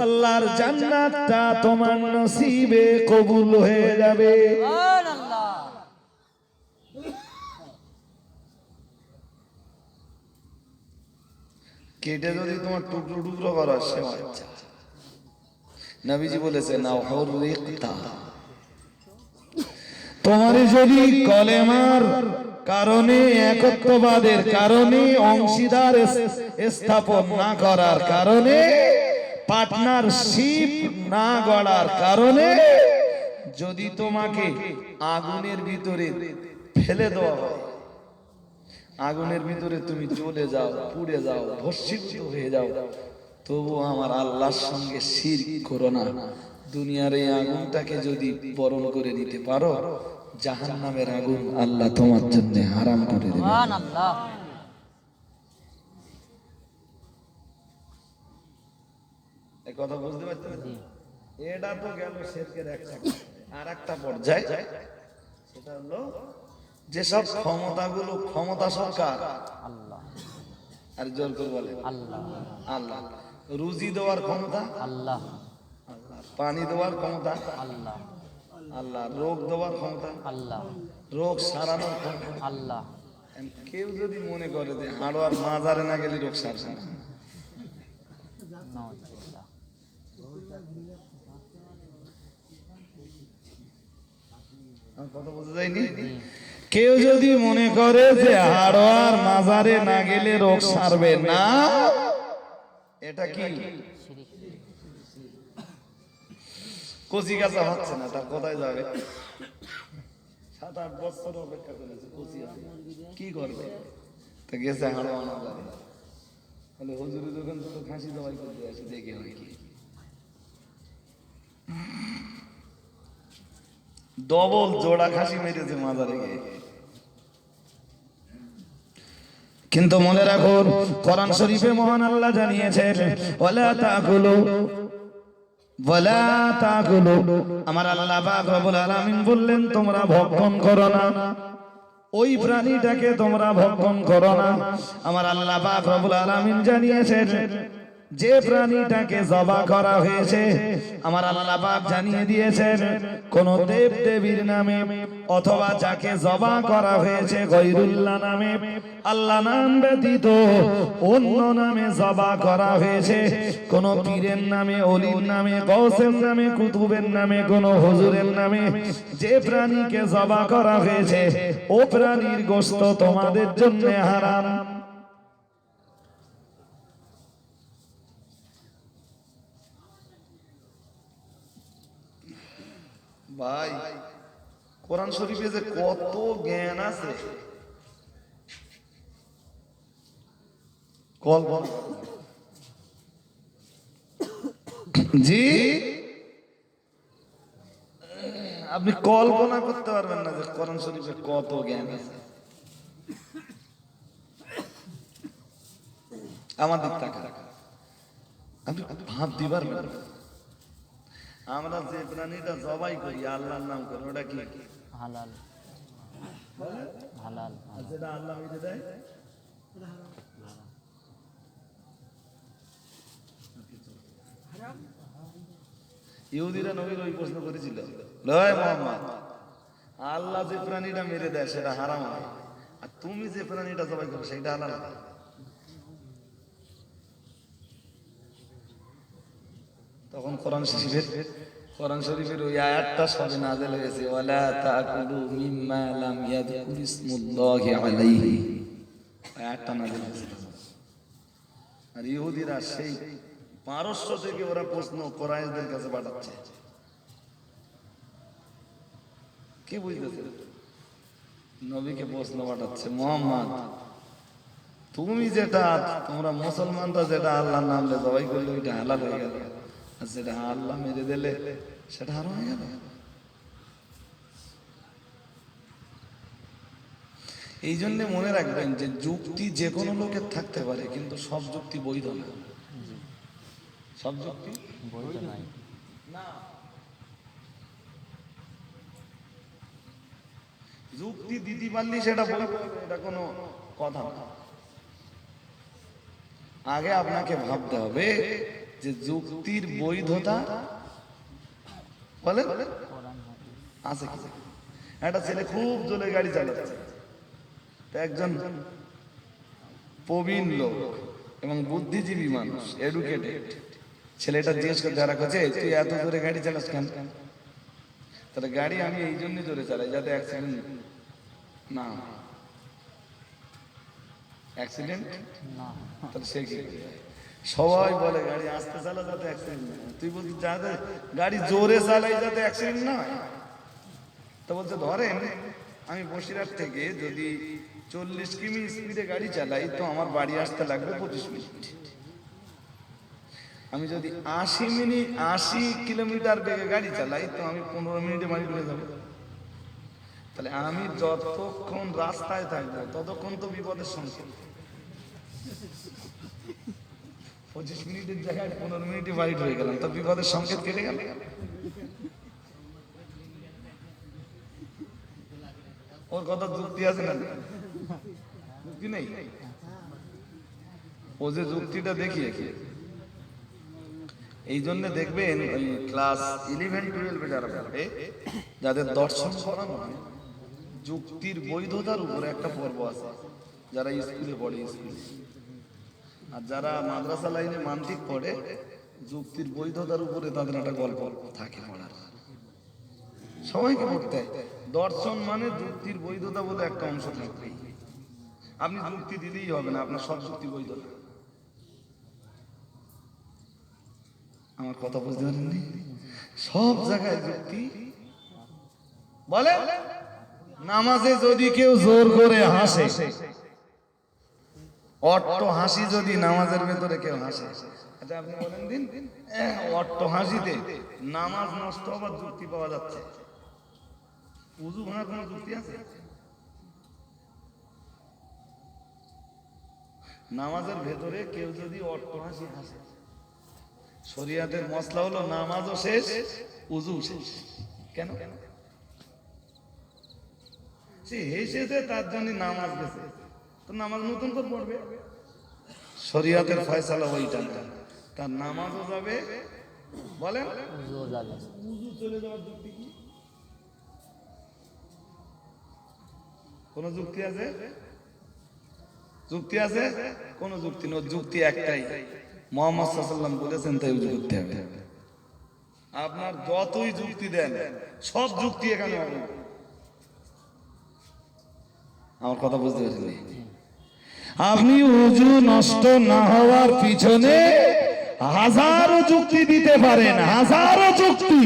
আল্লাহর জান্নাতটা তোমার নসিবে কবুল হয়ে যাবে। সুবহানাল্লাহ কেটে যদি তোমার টুকরো টুকরো করা সে আচ্ছা, নবীজি বলেছে না হুররিকতা, তোমার যদি কলেমার কারণে একত্ববাদের কারণে অংশীদার স্থাপন না করার কারণে পার্টনারশিপ না গড়ার কারণে যদি তোমাকে আগুনের ভিতরে ফেলে দেওয়া হয়, আগুনের ভিতরে তুমি চলে যাও, পুড়ে যাও, ভস্মীভূত হয়ে যাও, তবু আমার আল্লাহর সঙ্গে শিরক করো না। দুনিয়ার এই আগুনটাকে যদি বরণ করে নিতে পারো, জাহান্নামের আগুন আল্লাহ তোমার জন্য হারাম করে দেবে। সুবহানাল্লাহ। এই কথা বুঝতে পারছেন? এটা তো গেল শিরকের আর একটা পর্যায়, সেটা হলো যেসব ক্ষমতাগুলো ক্ষমতা সরকার আল্লাহ আর জোর করে বলে আল্লাহ আল্লাহ, রুজি দেওয়ার ক্ষমতা আল্লাহ আল্লাহ, পানি দেওয়ার ক্ষমতা আল্লাহ আল্লাহ, রোগ দেওয়ার ক্ষমতা আল্লাহ রোগ সারানোর ক্ষমতা আল্লাহ। কেউ যদি মনে করে যে হাড়োয়ার মাজারে না গেলে রোগ সারছে না, নাউযুবিল্লাহ। আমার কথা বোঝা যায়নি? কেউ যদি মনে করে যে হাড়োয়ার মাজারে না গেলে রোগ সারবে না, এটা কি শিরিক। কচি কাঁচা হচ্ছে না, তার কোথায় যাবে? 7-8 বছর অপেক্ষা করেছে, কচি আছে, কি করবে? তা গেছে হাড়োয়ার মাজারে, বলে হুজুরের দোকান তো খাসি জবাই করতে আসে, দেখে হয় কি ডবল জোড়া খাসি মেরেছে মাজারে গিয়ে। কিন্তু মনে রাখুন, কোরআন শরীফে মহান আল্লাহ জানিয়েছেন, ওয়ালা তাকুলু আমার আল্লাহ পাক রব্বুল আলামিন বললেন, তোমরা ভক্ষণ করো না, ওই প্রাণীটাকে তোমরা ভক্ষণ করো না। আমার আল্লাহ পাক রব্বুল আলামিন জানিয়েছেন, যে প্রাণীটাকে জবা করা হয়েছে, আমার আল্লাহ পাক জানিয়ে দিয়েছেন, কোন দেব দেবীর নামে অথবা যাকে জবা করা হয়েছে গয়রুল্লাহ নামে, আল্লাহ নাম ব্যতীত অন্য নামে জবা করা হয়েছে, কোন পীরের নামে, অলির নামে, গৌসের নামে, কুতুবের নামে, কোন হুজুরের নামে যে প্রাণীকে জবা করা হয়েছে, ও প্রাণীর গোশত তোমাদের জন্য হারাম। ভাই, কোরআন শরীফে যে কত জ্ঞান আছে, জি আপনি কল্পনা করতে পারবেন না যে কোরআন শরীফে কত জ্ঞান আছে। আমাদের টাকা আপনি ভাবতে পারবেন না, আমরা যে প্রাণীটা জবাই করি আল্লাহর নাম করে, ওটা কি হালাল হালাল। আর যেটা আল্লাহ মেরে দেয় ইহুদিরা নবীর ওই প্রশ্ন করেছিল, লয় মুহাম্মদ, আল্লাহ যে প্রাণীটা মেরে দেয় সেটা হারাম হয়, আর তুমি যে প্রাণীটা জবাই করো সেটা হালাল হয়। তখন কোরআন শরীফের ওই আয়াতটা সবে নাযিল হয়েছে, ওয়ালা তাকুলু মিম্মা লাম ইয়াযকুর ইসমুল্লাহি আলাইহি, আয়াতটা নাযিল হয়েছে। আর ইহুদিরা সেই পারস্য থেকে ওরা প্রশ্ন কোরাইশদের কাছে পাঠাচ্ছে, কি বুঝতেছে? নবীকে প্রশ্ন পাঠাচ্ছে, মুহাম্মদ তুমি যেটা, তোমরা মুসলমানরা যেটা আল্লাহর নাম লে জবাই করলে ওইটা হালাল হয়ে গেল, আর যেটা আল্লাহ মেরে দিলে সেটা হারাম হয়ে গেল। এই জন্য মনে রাখবেন যে যুক্তি যে কোনো লোকের থাকতে পারে, কিন্তু সব যুক্তি বৈধ না। সব যুক্তি বৈধ নাই। না, যুক্তি দিতে পারলি সেটা বলে, এটা কোনো কথা না। আগে আপনাকে ভাবতে হবে যে যুক্তির বৈধতা বলেন কোরআন হাদিস আছে কি। একটা ছেলে খুব জোরে গাড়ি চালাচ্ছে, তো একজন প্রবীণ লোক এবং বুদ্ধিজীবী মানুষ, এডুকেটেড ছেলেটা জিজ্ঞেস করতে, যারা কাছে তুই এত জোরে গাড়ি চালাস কেন? তাহলে গাড়ি আমি এই জন্য জোরে চালাই যাতে অ্যাক্সিডেন্ট না অ্যাক্সিডেন্ট না তাহলে সে কি করবে? সবাই বলে গাড়ি আস্তে চালা যাতে অ্যাক্সিডেন্ট না হয়। তুই বলছিস যাতে গাড়ি জোরে চালাই যাতে অ্যাক্সিডেন্ট না হয়। তা বলছে ধরেন আমি বসিরহাট থেকে যদি 40 কিমি স্পিডে গাড়ি চালাই তো আমার বাড়ি আসতে লাগবে 25 মিনিট। আমি যদি 80 কিলোমিটার বেগে গাড়ি চালাই তো আমি 15 মিনিটে বাড়ি চলে যাবো। তাহলে আমি যতক্ষণ রাস্তায় থাকবো ততক্ষণ তো বিপদের সংকেত। 25 মিনিটের জায়গায় 15 মিনিটে বাড়ি হয়ে গেলাম, তো বিপদের সংকেত কেটে গেল। ওর কথা যুক্তি আছে না? যুক্তি নেই। ও যে যুক্তিটা দেখিয়ে এই জন্য দেখবেন ওই ক্লাস 11-12 যারা পড়ে যাদের দর্শন পড়ানো হয় যুক্তির বৈধতার উপরে একটা পর্ব আছে, যারা স্কুলে পড়ে স্কুলে। আর যারা মাদ্রাসা লাইনে মান্তিক পড়ে যুক্তির বৈধতার উপরে তাদের একটা গল্প থাকে পড়ার। সবাইকে পড়তে হয়। দর্শন মানে যুক্তির বৈধতা বলে একটা অংশ থাকবে। আপনি যুক্তি দিলেই হবে না, আপনার সব যুক্তি বৈধ না। আমার কথা বুঝতে পারেননি? সব জায়গায় যুক্তি বলে। নামাজে যদি কেউ জোর করে হাসে, অট্ট হাসি যদি নামাজের ভেতরে কেউ হাসে, আচ্ছা আপনি বলেন দিন অট্ট হাসিতে নামাজ নষ্ট হবার যুক্তি পাওয়া যাচ্ছে? উযু ভাঙার কোনো যুক্তি আছে? নামাজের ভেতরে কেউ যদি অট্ট হাসি হাসে, শরিয়াতের মসলা হলো নামাজও শেষ উযু শেষ। কেন? সে হেসেছে তার জন্য নামাজ গেছে, তো নামাজ নতুন করে পড়বে। শরিয়াতের ফয়সালা ওইটা না, তার নামাজও যাবে। বলে উজুও যাবে। উযু চলে যাওয়ার যুক্তি কি? কোন যুক্তি আছে? যুক্তি আছে? কোন যুক্তি নেই। যুক্তি একটাই, মুহাম্মদ সাল্লাল্লাহু আলাইহি ওয়াসাল্লাম বলেছেন তাই উযু করতে হবে। আপনার যতই যুক্তি দেন সব যুক্তি এখানে হবে। আমার কথা বুঝতে পারছেন? আপনি উযু নষ্ট না হওয়ার পিছনে হাজারো যুক্তি দিতে পারেন, হাজারো যুক্তি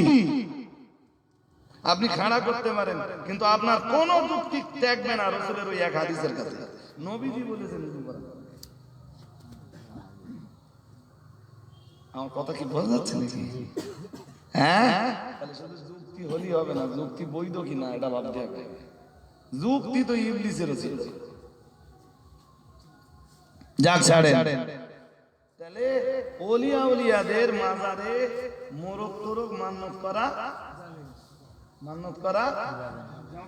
আপনি খাড়া করতে পারেন, কিন্তু আপনার কোন যুক্তি ত্যাগবে না রাসূলের ওই এক হাদিসের কাছে। নবীজি বলেছেন উযু করা। আমার কথা কি বোঝা যাচ্ছে নাকি? হ্যাঁ, তাহলে শুধু যুক্তি হলেই হবে না, যুক্তি বৈধ কিনা এটা ভাবতে হবে। যুক্তি তো ইবলিসেরও ছিল। যাক ছাড়েন। তাহলে ওলিয়া উলিয়াদের মাজারে মোরগ তোরগ মান্নত করা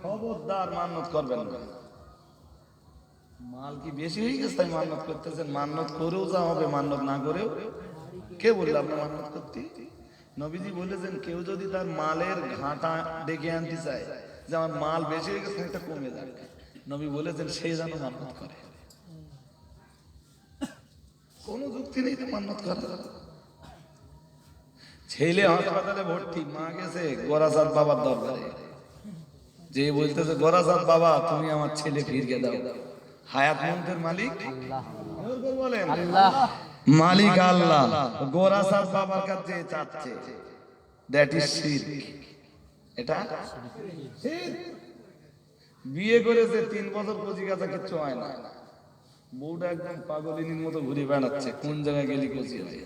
খবরদার মান্নত করবেন না। মাল কি বেশি হয়ে গেছে তাই মান্নত করতেছেন? মান্নত করেও যা হবে, মান্নত না করেও। কে বললো আপনি মান্নত করতে? নবীজি বলেছেন কেউ যদি তার মালের ঘাটা ডেকে আনতে চায় যে আমার মাল বেশি হয়ে গেছে এটা কমে যাবে, নবী বলেছেন সেই যেন মান্নত করে। কোন যুক্তি নেই তো মান্নত করা। ছেলে হাসপাতালে ভর্তি, মা গেছে গোরাসাদ বাবার দরবারে, যে বলতেছে গোরাসাদ বাবা তুমি আমার ছেলে ফিরিয়ে দাও। হায়াত মন্ত্রের মালিক আল্লাহ। বলেন আল্লাহ মালিক আল্লাহ, গোরাসাদ বাবার কাছে চাচ্ছে, দ্যাট ইজ শিরক। এটা শিরক। বিয়ে করেছে 3 বছর কচি কাঁচা কিচ্ছু হয় না, বউটা একদম পাগলিনীর মতো ঘুরে বেড়াচ্ছে। কোন জায়গায় গেলি কচি হয়,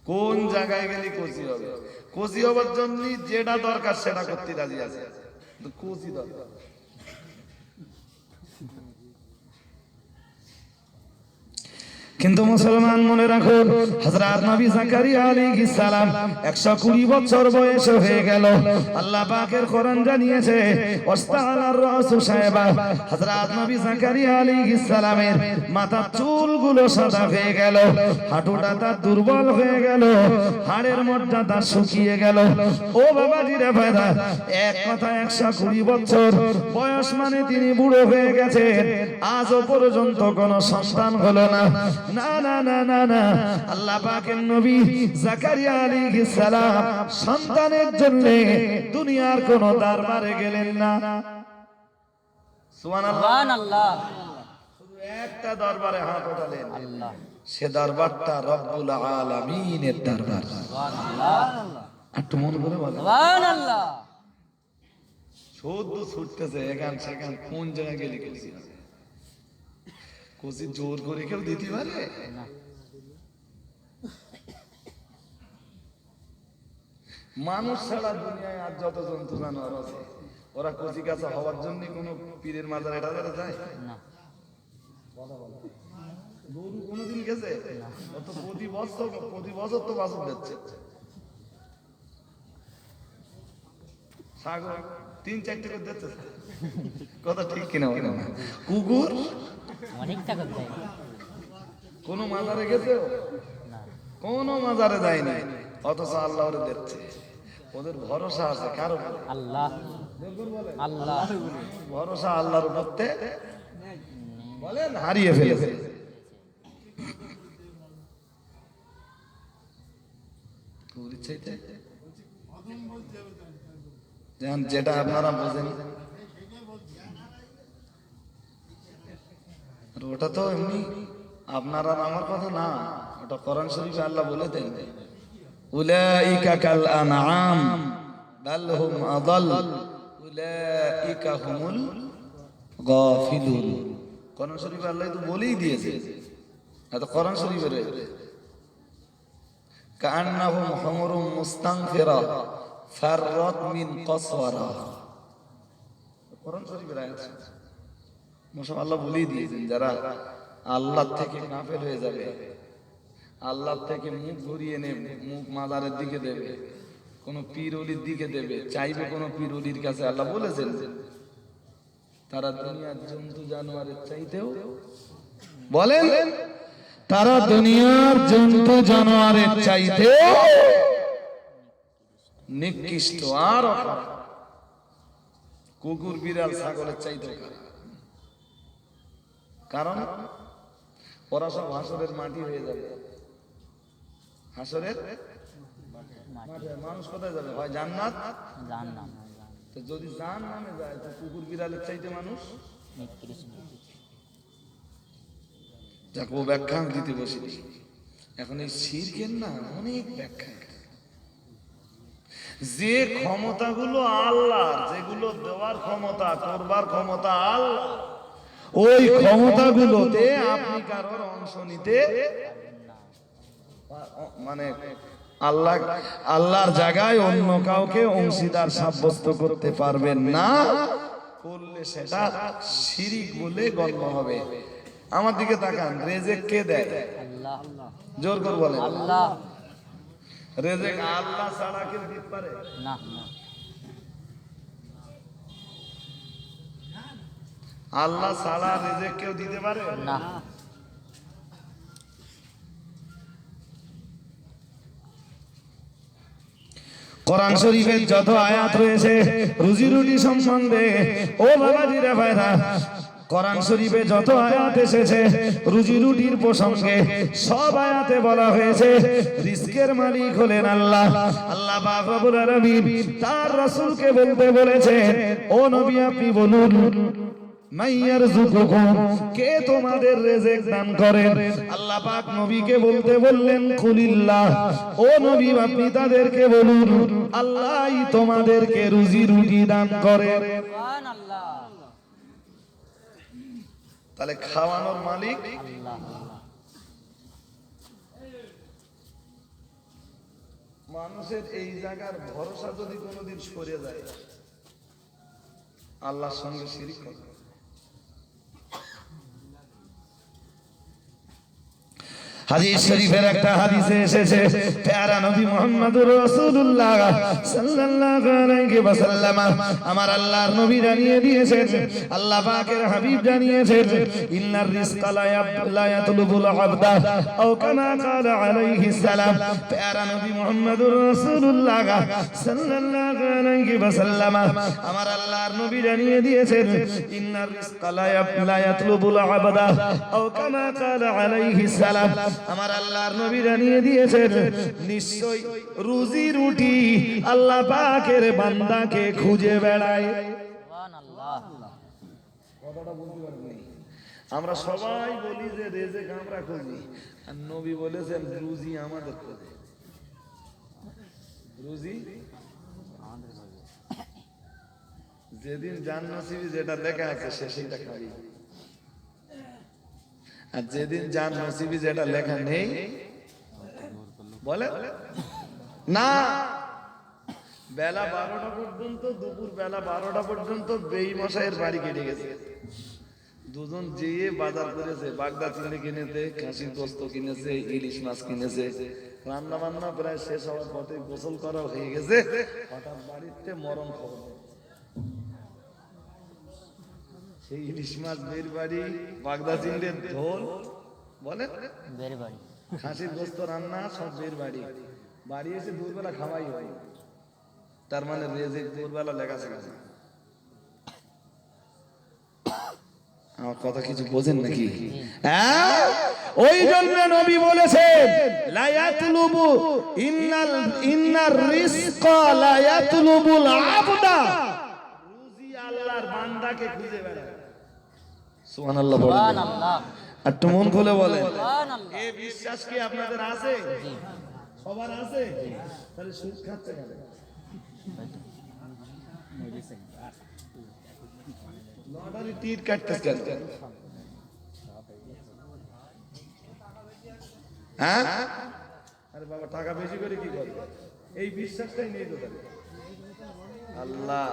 কোন জায়গায় গেলি কচি হবে। কচি হবার জন্য যেটা দরকার সেটা করতে রাজি আছে, কচি দরকার। কিন্তু মুসলমান মনে রাখো, হযরত নবী জাকারিয়া আলাইহিস সালাম 120 বছর বয়স হয়ে গেল। আল্লাহ পাকের কোরআন জানিয়েছে ওয়াস্তালার রাসূল সাহেবা, হযরত নবী জাকারিয়া আলাইহিস সালামের মাথার চুলগুলো সাদা হয়ে গেল, হাঁটুটা তার দুর্বল হয়ে গেল, হাড়ের মধ্যে তার শুকিয়ে গেল। ও বাবাজি রে ভাইরা, এক কথা 120 বছর বয়স মানে তিনি বুড়ো হয়ে গেছেন, আজও পর্যন্ত কোনো সন্তান হলো না। না না না না না, আল্লাহ পাকের নবী জাকারিয়া আলাইহিস সালাম সন্তানের জন্য দুনিয়ার কোন দরবারে গেলেন না। সুবহানাল্লাহ। সুবহানাল্লাহ। শুধু একটা দরবারে হাত ওঠালেন, আল্লাহ। সে দরবারটা রব্বুল আলামিনের দরবার। সুবহানাল্লাহ। একটু মন করে বলেন। সুবহানাল্লাহ। শুদ্ধ ছুটতেছে এখান সেখান, কোন জায়গায় গেলে গেছি কোচি জোর করে কেউ দিতে পারে? না। মানুষ ছাড়া দুনিয়ায় আর যত জন্তু জানোয়ার আছে, ওরা কচি কাঁচা হওয়ার জন্য কোনো পীরের মাজার এটা যায় না। গরু কোনোদিন গেছে? ও তো প্রতি বছর তো বাছুর দিচ্ছে। ছাগল 3-4টা করে দিচ্ছে, কথা ঠিক কিনা বলেন না? কুকুর অনেক টাকা দেয়। কোন মাজারে গেছে? না। কোন মাজারে যায়নি, অথচ আল্লাহ ওরে দিচ্ছে। ওদের ভরসা আছে কার উপরে? আল্লাহ। আল্লাহ। ভরসা আল্লাহর উপরতে বলেন হারিয়ে ফেলেছে। যেটা আপনারা বোঝেন, আর ওটা তো এমনি আপনার আর আমার কথা না, ওটা কোরআন শরীফে আল্লাহ বলে দেন, উলাইকা কাল আনআম বাল হুম আদাল উলাইকা হুমুল গাফিলুন। কোরআন শরীফে আল্লাহ তো বলেই দিয়েছে, এত কোরআন শরীফে রয়েছে কান্নাহুম হুমুরুম মুস্তানফিরা ফাররাত মিন কসওয়ারা। কোরআন শরীফের আয়াত মুসলমান আল্লাহ বলেই দিয়েছেন, যারা আল্লাহ থেকে গাফেল হয়ে যাবে, আল্লাহ থেকে মুখ ঘুরিয়ে নেবে, মুখ মাজারের দিকে দেবে, কোন পীর ওলির দিকে দেবে, চাইবে কোন পীর ওলির কাছে, আল্লাহ বলেছেন তারা দুনিয়ার জন্তু জানোয়ারের চাইতেও, বলেন তারা দুনিয়ার জন্তু জানোয়ারের চাইতেও নিকৃষ্ট, আর কুকুর বিড়াল ছাগলের চাইতেও খারাপ। কারণ ওরা সব হাসরের মাটি হয়ে যাবে, হাসরের মাঠে। মানুষ কোথায় যাবে? হয় জান্নাত, জাহান্নাম। তো যদি জাহান্নামে যায় তো কুকুর বিড়ালের চাইতে মানুষ নিকৃষ্ট। যাকে ও ব্যাখ্যা আমি দিতে বসি। এখন এই শিরকের না অনেক ব্যাখ্যা, যে ক্ষমতাগুলো আল্লাহর, যেগুলো দেওয়ার ক্ষমতা, করবার ক্ষমতা আল্লাহ, ওই ক্ষমতাগুলোতে আপনি কারোর অংশ নিতে মানে আল্লাহর জায়গায় অন্য কাউকে অংশীদার সাব্যস্ত করতে পারবেন না, করলে সেটা শিরিক বলে গণ্য হবে। আমার দিকে তাকান, রেজেক কে দেয়? আল্লাহ। জোর করে বলেন। আল্লাহ। রেজেক আল্লাহ ছাড়া কেউ দিতে পারে? না। আল্লাহ ছাড়া রেজেক কেউ দিতে পারে না। কোরআন শরীফের যত আয়াত রয়েছে রুজি রুটি সম্বন্ধে, ও বাবাজিরা ভাইরা, কোরআন শরীফে যত আয়াত এসেছে রুজি রুটির প্রসঙ্গে, সব আয়াতে বলা হয়েছে রিজকের মালিক হলেন আল্লাহ। আল্লাহ পাক রব্বুল আলামিন তার রাসূলকে বলতে বলেছেন, ও নবী আপনি বলুন মাইয়ারযুকুকুম, কে তোমাদের রিজিক দান করেন? আল্লাহ পাক নবীকে বলতে বললেন কুলিল্লাহ, ও নবী আপনি তাদেরকে বলুন আল্লাহই তোমাদেরকে রুজি রুটি দান করেন। সুবহানাল্লাহ। তাহলে খাওয়ানোর মালিক আল্লাহ। মানুষের এই জায়গার ভরসা যদি কোনোদিন সরে যায়, আল্লাহর সঙ্গে শিরিক করে। হাদিস শরীফের একটা হাদিসে এসেছে প্যারা নবী মুহাম্মদুর রাসূলুল্লাহ সাল্লাল্লাহু আলাইহি ওয়াসাল্লাম আমার আল্লাহর নবী জানিয়ে দিয়েছেন, আল্লাহ পাকের হাবিব জানিয়েছেন, ইন্নার রিজকা লা ইয়াতলুবুল আবদা আও কামা ক্বালা আলাইহিস সালাম। প্যারা নবী মুহাম্মদুর রাসূলুল্লাহ সাল্লাল্লাহু আলাইহি ওয়াসাল্লাম আমার আল্লাহর নবী জানিয়ে দিয়েছেন, ইন্নার রিজকা লা ইয়াতলুবুল আবদা আও কামা ক্বালা আলাইহিস সালাম। আমার আল্লাহর নবী জানিয়ে দিয়েছেন, নিশ্চয় রুজি রুটি আল্লাহ পাকের বান্দাকে খুঁজে বেড়ায়। সুবহানাল্লাহ। কথাটা বুঝতে পারবেন? আমরা সবাই বলি যে রেজেক আমরা খুঁজি, আর নবী বলেছেন রুজি আমাদের খোঁজে। রুজি যেদিন জান নসিবি যেটা লেখা আছে সে সেটা খাবি, আর যেদিন জান নসিবি যেটা লেখা নেই বলে না। বেলা 12টা পর্যন্ত, দুপুর বেলা 12টা পর্যন্ত বেঈমশাইয়ের বাড়ি কেটে গেছে। দুজন যেয়ে বাজার করেছে, বাগদা চিংড়ি কিনেছে, খাসির গোস্ত কিনেছে, ইলিশ মাছ কিনেছে, রান্না বান্না প্রায় শেষ হওয়ার পথে গোসল করা হয়ে গেছে, হঠাৎ বাড়িতে মরণ খবর। সেই ইলিশ মাছ বের বাড়ি, বাগদা চিংড়ির ঝোল বলে বের বাড়ি, খাসির গোস্ত রান্না সব বের বাড়ি। বাড়ি এসে দুপুরবেলা খাওয়াই হয়, তার মানে রেজেক দুপুরবেলা লেখাছে গেছে। আমার কথা কিছু বোঝেন নাকি? হ্যাঁ, ওই জন্য নবী বলেছেন লা ইয়াতলুবু ইন্নার রিজকা লা ইয়াতলুবুল আবদা, রুজি আল্লাহর বান্দাকে খুঁজে বেড়ায়। সুবহানাল্লাহ বলেন। সুবহানাল্লাহ। আর একটু মন খুলে বলেন, সুবহানাল্লাহ। এই বিশ্বাস কি আপনাদের আছে? জি। সবার আছে? তাহলে সুদ খাচ্ছে কেন? লটারি টিট কাটতেছ কেন? হ্যাঁ, আরে বাবা টাকা বেশি করে কি করবে? এই বিশ্বাসটাই নেই তো। আল্লাহ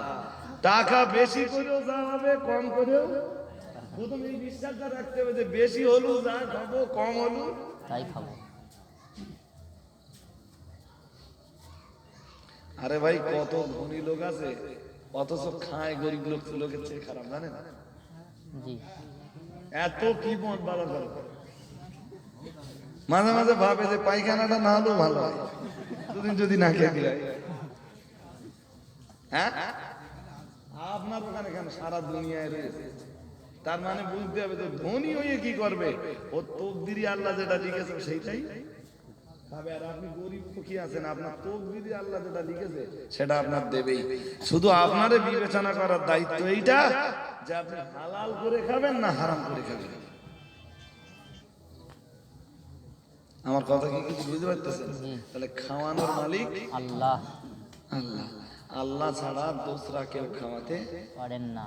টাকা বেশি করেও যা হবে, কম করেও প্রথম এই বিশ্বাসটা রাখতে হবে যে বেশি হলো যা খাবো, কম হলো তাই খাবো। আরে ভাই কত ধনী লোক আছে অথচ খায় গরিব লোকের চেয়ে খারাপ, জানেন? জি। এত কি মন ভালো করে, মাঝে মাঝে ভাবে যে পায়খানাটা না হলেও ভালো হয়, দুদিন যদি না খেয়ে দিয়ে। হ্যাঁ, আপনার ওখানে কেন সারা দুনিয়ায় রয়েছে, তার মানে বুঝতে হবে যে ধনী হয়ে কি করবে, ও তকদিরি আল্লাহ যেটা লিখেছে সেইটাই খাবে। আর আপনি গরিব দুঃখী আছেন, আপনার তকদিরি আল্লাহ যেটা লিখেছে সেটা আপনার দেবেই। শুধু আপনারে বিবেচনা করার দায়িত্ব এইটা যে আপনি হালাল করে খাবেন না হারাম করে খাবেন। আমার কথা কি কিছু বুঝতে পারতেছেন? তাহলে খাওয়ানোর মালিক আল্লাহ। আল্লাহ। আল্লাহ ছাড়া দোসরা কেউ খাওয়াতে পারেন না,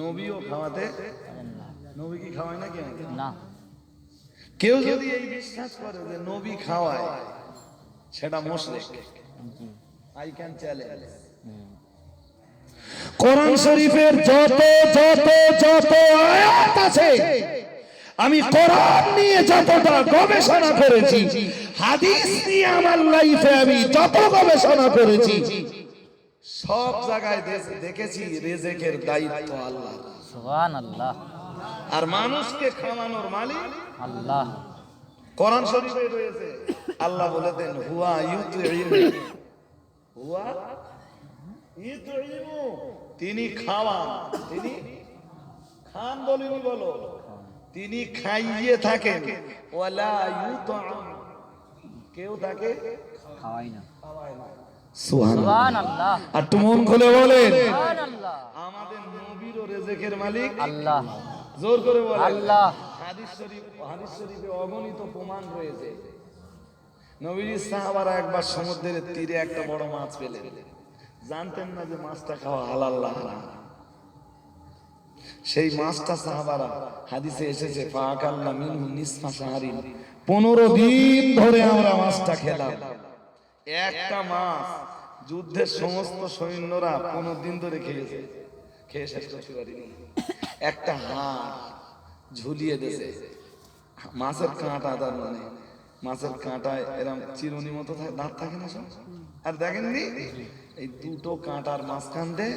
নবীও খাওয়াতে পারেন না। নবী কি খাওয়ায় না কেউ? না। কেউ যদি এই বিশ্বাস করে যে নবী খাওয়ায় সেটা মুশরিক। জি। I can challenge. Hmm. Quran শরীফের যত যত যত আয়াত আছে, আমি কোরআন নিয়ে যতটা গবেষণা করেছি, হাদিস নিয়ে আমার লাইফে আমি যত গবেষণা করেছি, সব জায়গায় দেখেছি রিজেকের দায়িত্ব আল্লাহ। সুবহানাল্লাহ। আর মানুষকে খাওয়ানোর মালিক আল্লাহ। কোরআন শরীফে রয়েছে, আল্লাহ বলেছেন হুয়া ইউতইমু, হুয়া ইউতইমু, তিনি খাওয়ান, তিনি খান বলিনি বলো, তিনি খাইয়ে থাকেন, ওয়ালা ইউতআম, কেউ তাকে খাওয়াই না। খাওয়ায় না। সুবহানাল্লাহ। আর একটু মন খুলে বলেন, সুবহানাল্লাহ। আমাদের নবীর রিজেকের মালিক আল্লাহ। জোর করে বলেন আল্লাহ। হাদিস শরীফে অগণিত প্রমাণ রয়েছে। নবীর সাহাবারা একবার সমুদ্রের তীরে একটা বড় মাছ পেলেন, জানতেন না যে মাছটা খাওয়া হালাল না হারাম। সেই মাছটা সাহাবারা, হাদিসে এসেছে ফাআকালনা মিনহু নিসফা শাহরিন, 15 দিন ধরে আমরা মাছটা খেলাম। একটা মাছ যুদ্ধের সমস্ত সৈন্যরা 15 দিন ধরে খেয়েছে, খেয়ে শেষ করতে পারিনি। একটা হাড় ঝুলিয়ে দিয়েছে, মাছের কাঁটা, তার মানে মাছের কাঁটায় এরকম চিরুনি মতো দাঁত থাকে না সব, আর দেখেননি এই দুটো কাঁটার মাঝখান দিয়ে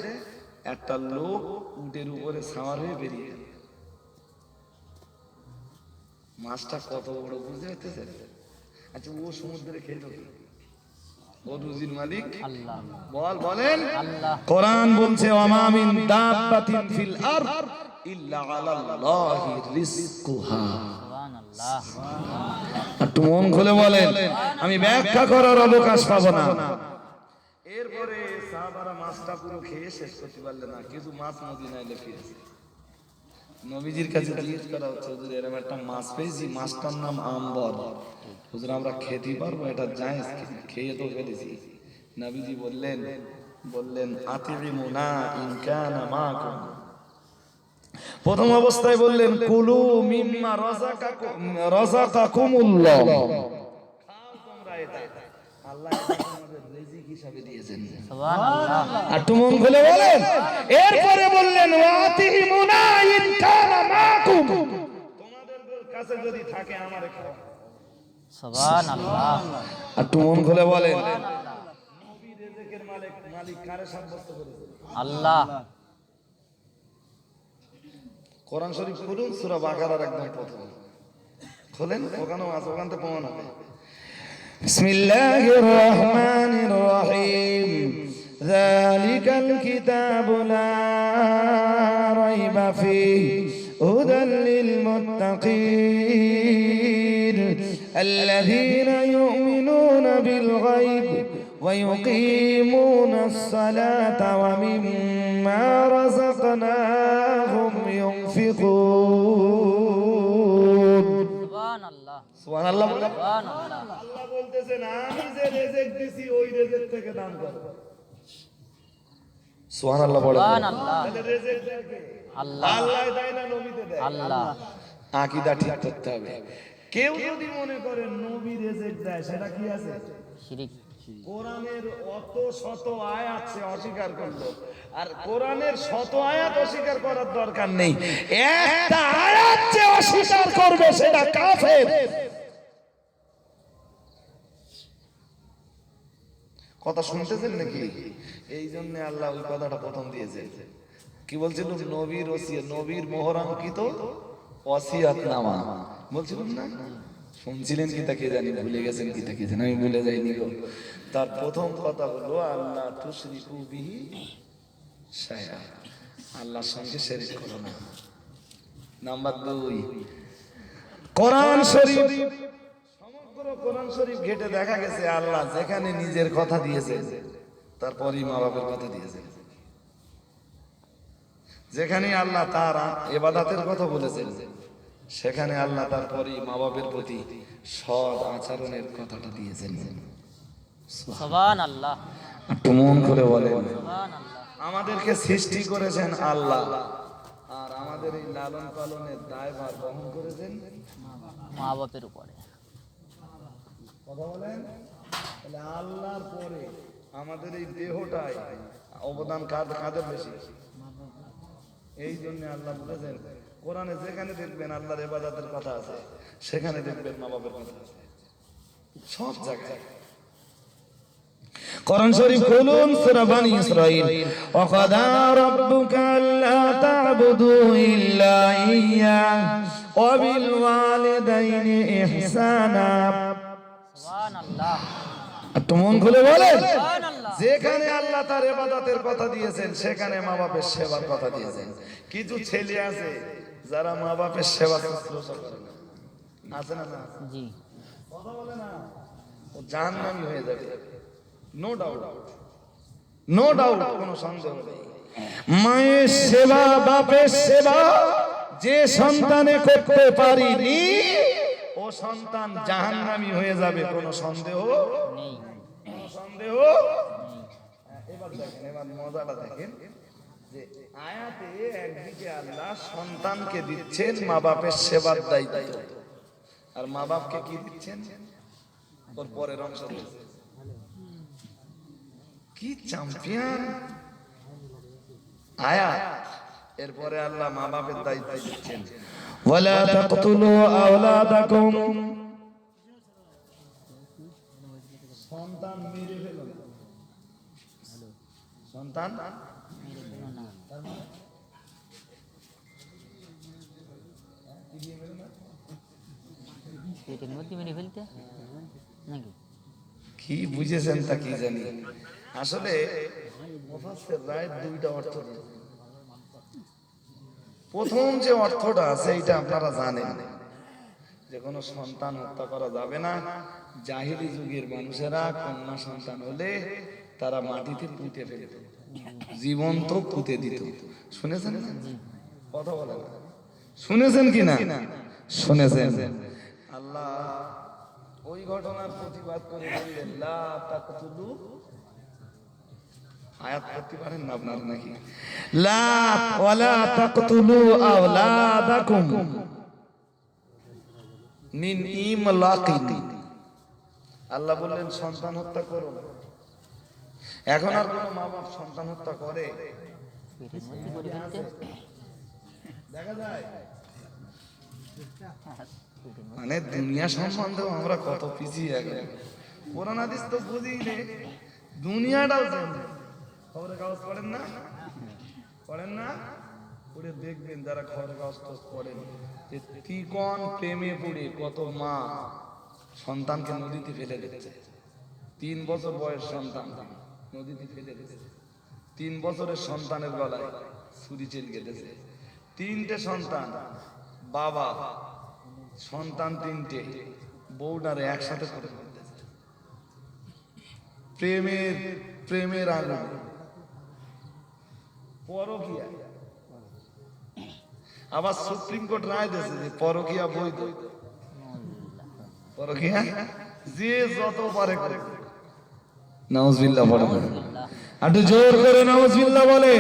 একটা লোক উটের উপরে সাওয়ার হয়ে বেরিয়ে গেল। মাছটা কত বড় বুঝতে পারতেছে? আচ্ছা ও সমুদ্রে খেলো কি? ও রুজির মালিক আল্লাহ। বলেন। আল্লাহ। কোরআন বলছে ওয়ামা মিন দাব্বাতিন ফিল আরদ ইল্লা আলাল্লাহি রিজকুহা। সুবহানাল্লাহ। একটু মন খুলে বলেন, আমি ব্যাখ্যা করার অবকাশ পাবো না। এরপরে সাহাবারা মাছটা পুরো খেয়ে শেষ করতে পারলেন না, কিছু মাছ মদিনায় ফিরেছে। নবীজির কাছে জিজ্ঞেস করা হচ্ছে, হুজুর এরকম একটা মাছ পেয়েছি, মাছটার নাম আম্বর, হুজুর আমরা খেতে পারবো? এটা জায়েজ কিনা? খেয়ে তো ফেলেছি। নবীজি বললেন আতিমুনা ইন কানা মাকুম। প্রথম অবস্থায় বললেন কুলু মিম্মা রাযাকাকুমুল্লাহ, খাও তোমরা এটা, আল্লাহ এটা তোমাদের রিজিক হিসাবে দিয়েছেন। সুবহানাল্লাহ। আর তুমি মন খুলে বলেন। এরপরে বললেন ওয়াতিমুনা ইন কানা মাকুম, তোমাদের কাছে যদি থাকে আমারে খাও। সুবহানাল্লাহ। আর তুমি মন খুলে বলেন, নবী রিজিকের মালিক কারে সাব্যস্ত করেছে? আল্লাহ। কোরআন শরীফ খুলুন, সূরা বাকারার একদম প্রথম খুলেন, ওখানেও আছে, ওখান থেকে প্রমাণ হবে। বিসমিল্লাহির রহমানির রহিম, যালিকাল কিতাবু লা রাইবা ফীহি হুদাল লিল মুত্তাকিন আল্লাযীনা ইউমিনুনা বিল গায়ব ওয়া ইউকিমুনাস সালাতা ওয়া মিম্মা রাযাকনাহুম ইউনফিকুন। সুবহানাল্লাহ। সুবহানাল্লাহ। সুবহানাল্লাহ। আল্লাহ বলতেছেন আমি যে রিজিক দিছি ওই রিজিক থেকে দান করো। সুবহানাল্লাহ বলেন। সুবহানাল্লাহ। তাহলে রিজিক দেয় কে? আল্লাহ। আল্লাহ দেয় না নবীতে দেয়? আল্লাহ। আকীদা ঠিক করতে হবে। কেউ যদি মনে করে নবী রিজিক দেয়, সেটা কি আছে? শিরিক। কোরআনের অত শত আয়াত সে অস্বীকার করলো, আর কোরআনের শত আয়াত অস্বীকার করার দরকার নেই, একটা আয়াত যে অস্বীকার করবে সেটা কাফের। কথা শুনতেছেন নাকি? এই জন্য আল্লাহ ওই কথাটা প্রথম দিয়েছে। কি বলছিল? নবীর ওসিয়ত, নবীর মোহরাঙ্কিত ওসিয়তনামা বলছিলাম না? শুনছিলেন কি তা কে জানি, ভুলে গেছেন কি তা কে জানি, আমি ভুলে যাইনি গো। তার প্রথম কথা হলো আল্লাহ তুশরিকু বিহি শাইআ, আল্লাহর সঙ্গে শিরক করো না। নাম্বার 2, কোরআন শরীফ, সমগ্র কোরআন শরীফ ঘেটে দেখা গেছে আল্লাহ যেখানে নিজের কথা দিয়েছেন তারপরই মা বাবার কথা দিয়েছেন। যেখানে আল্লাহ তার ইবাদতের কথা বলেছেন সেখানে আল্লাহ তারপরই মা বাবার প্রতি সৎ আচরণের কথাটা দিয়েছেন। সুবহানাল্লাহ। একটু মন করে বলেন। সুবহানাল্লাহ। আমাদেরকে সৃষ্টি করেছেন আল্লাহ, আর আমাদের এই লালন পালনের দায়ভার বহন করেছেন মা বাপের উপরে। কথা বলেন। তাহলে আল্লাহর পরে আমাদের এই দেহটাই অবদান কাদের বেশি? এই জন্য আল্লাহ বলেছেন কোরআনে যেখানে দেখবেন আল্লাহর ইবাদতের কথা আছে সেখানে দেখবেন মা বাবার কথা আছে, সব জায়গায়। কোরআন শরীফ খুলুন, সূরা বনী ইসরাঈল, ওয়া কাদা রাব্বুকা আল্লা তা'বুদু ইল্লা ইয়্যাহু ওয়া বিল ওয়ালিদাইনি ইহসানা। সুবহানাল্লাহ। একটু মন খুলে বলেন। সুবহানাল্লাহ। যেখানে আল্লাহ তার ইবাদতের কথা দিয়েছেন সেখানে মা বাপের সেবার কথা দিয়েছেন। কিছু ছেলে আছে যারা মা বাপের সেবা শুশ্রূষা করে না, আছে না? না জি। কথা বলে না, ও জাহান্নামী হয়ে যাবে, নো ডাউট, নো ডাউট, কোনো সন্দেহ নেই। মায়ের সেবা, বাপের সেবা যে সন্তানে করতে পারিনি ও সন্তান জাহান্নামী হয়ে যাবে, কোনো সন্দেহ নেই। কোনো সন্দেহ। এবার দেখেন, এবার মজাটা দেখেন যে আয়াতে একদিকে আল্লাহ সন্তানকে দিচ্ছেন মা বাপের সেবার দায়িত্ব, আর মা বাপকে কি দিচ্ছেন? ওর পরের অংশ দিচ্ছেন। কি চ্যাম্পিয়ন আয়াত! এরপরে আল্লাহ মা বাপের দায়িত্ব দিচ্ছেন, ওয়ালা তাকতুলু আওলাদাকুম সন্তান মেরে ফেলো না। সন্তান মেরে ফেলো না। তার মানে কি দিয়ে মেরে না? পেটের মধ্যে মেরে ফেলতে নাকি? কি বুঝেছেন তা কি জানি। আসলে মুফাসসির রায় দুইটা অর্থ দিয়েছেন। প্রথম যে অর্থটা আছে এটা আপনারা জানেন যে কোনো সন্তান হত্যা করা যাবে না। জাহিলি যুগের মানুষেরা কন্যা সন্তান হলে তারা মাটিতে পুঁতে ফেলত, জীবন্ত পুঁতে দিত। শুনেছেন না? কথা বলে না, শুনেছেন কি না? শুনেছেন। আল্লাহ ওই ঘটনার প্রতিবাদ করে বললেন লা তাকতুলু, আয়াত পড়তে পারেন না আপনারা নাকি? লা ওয়ালা তাকতুলু আওলাদাকুম মিন ইমলাকিন। আল্লাহ বললেন সন্তান হত্যা করো না। এখন আর কোন মা বাপ সন্তান হত্যা করে? পেটের মধ্যে করে ফেলতে দেখা যায়? পেটের মধ্যে মানে দুনিয়া সম্বন্ধেও আমরা কত পিছিয়ে এখন। কোরআন হাদিস তো বুঝি নে, দুনিয়াটাও জানি। খবরের কাগজ পড়েন না? পড়েন না? পড়ে দেখবেন যারা খবরের কাগজ পড়েন যে তিকন প্রেমে পড়ে কত মা সন্তানকে নদীতে ফেলে দিচ্ছে। 3 বছর বয়স সন্তান নদীতে ফেলে দিচ্ছে। 3 বছরের সন্তানের গলায় ছুরি চেল কেটেছে। 3টে সন্তান, বাবা সন্তান 3টে, বউটারে একসাথে করে ফেলতেছে। প্রেমের আগুন, পরকীয়া। আবার সুপ্রিম কোর্ট রায় দিয়েছে যে পরকীয়া বৈধ। পরকীয়া যে যত পারে করে। নাউজুবিল্লাহ বলে, একটু জোর করে নাউজুবিল্লাহ বলে।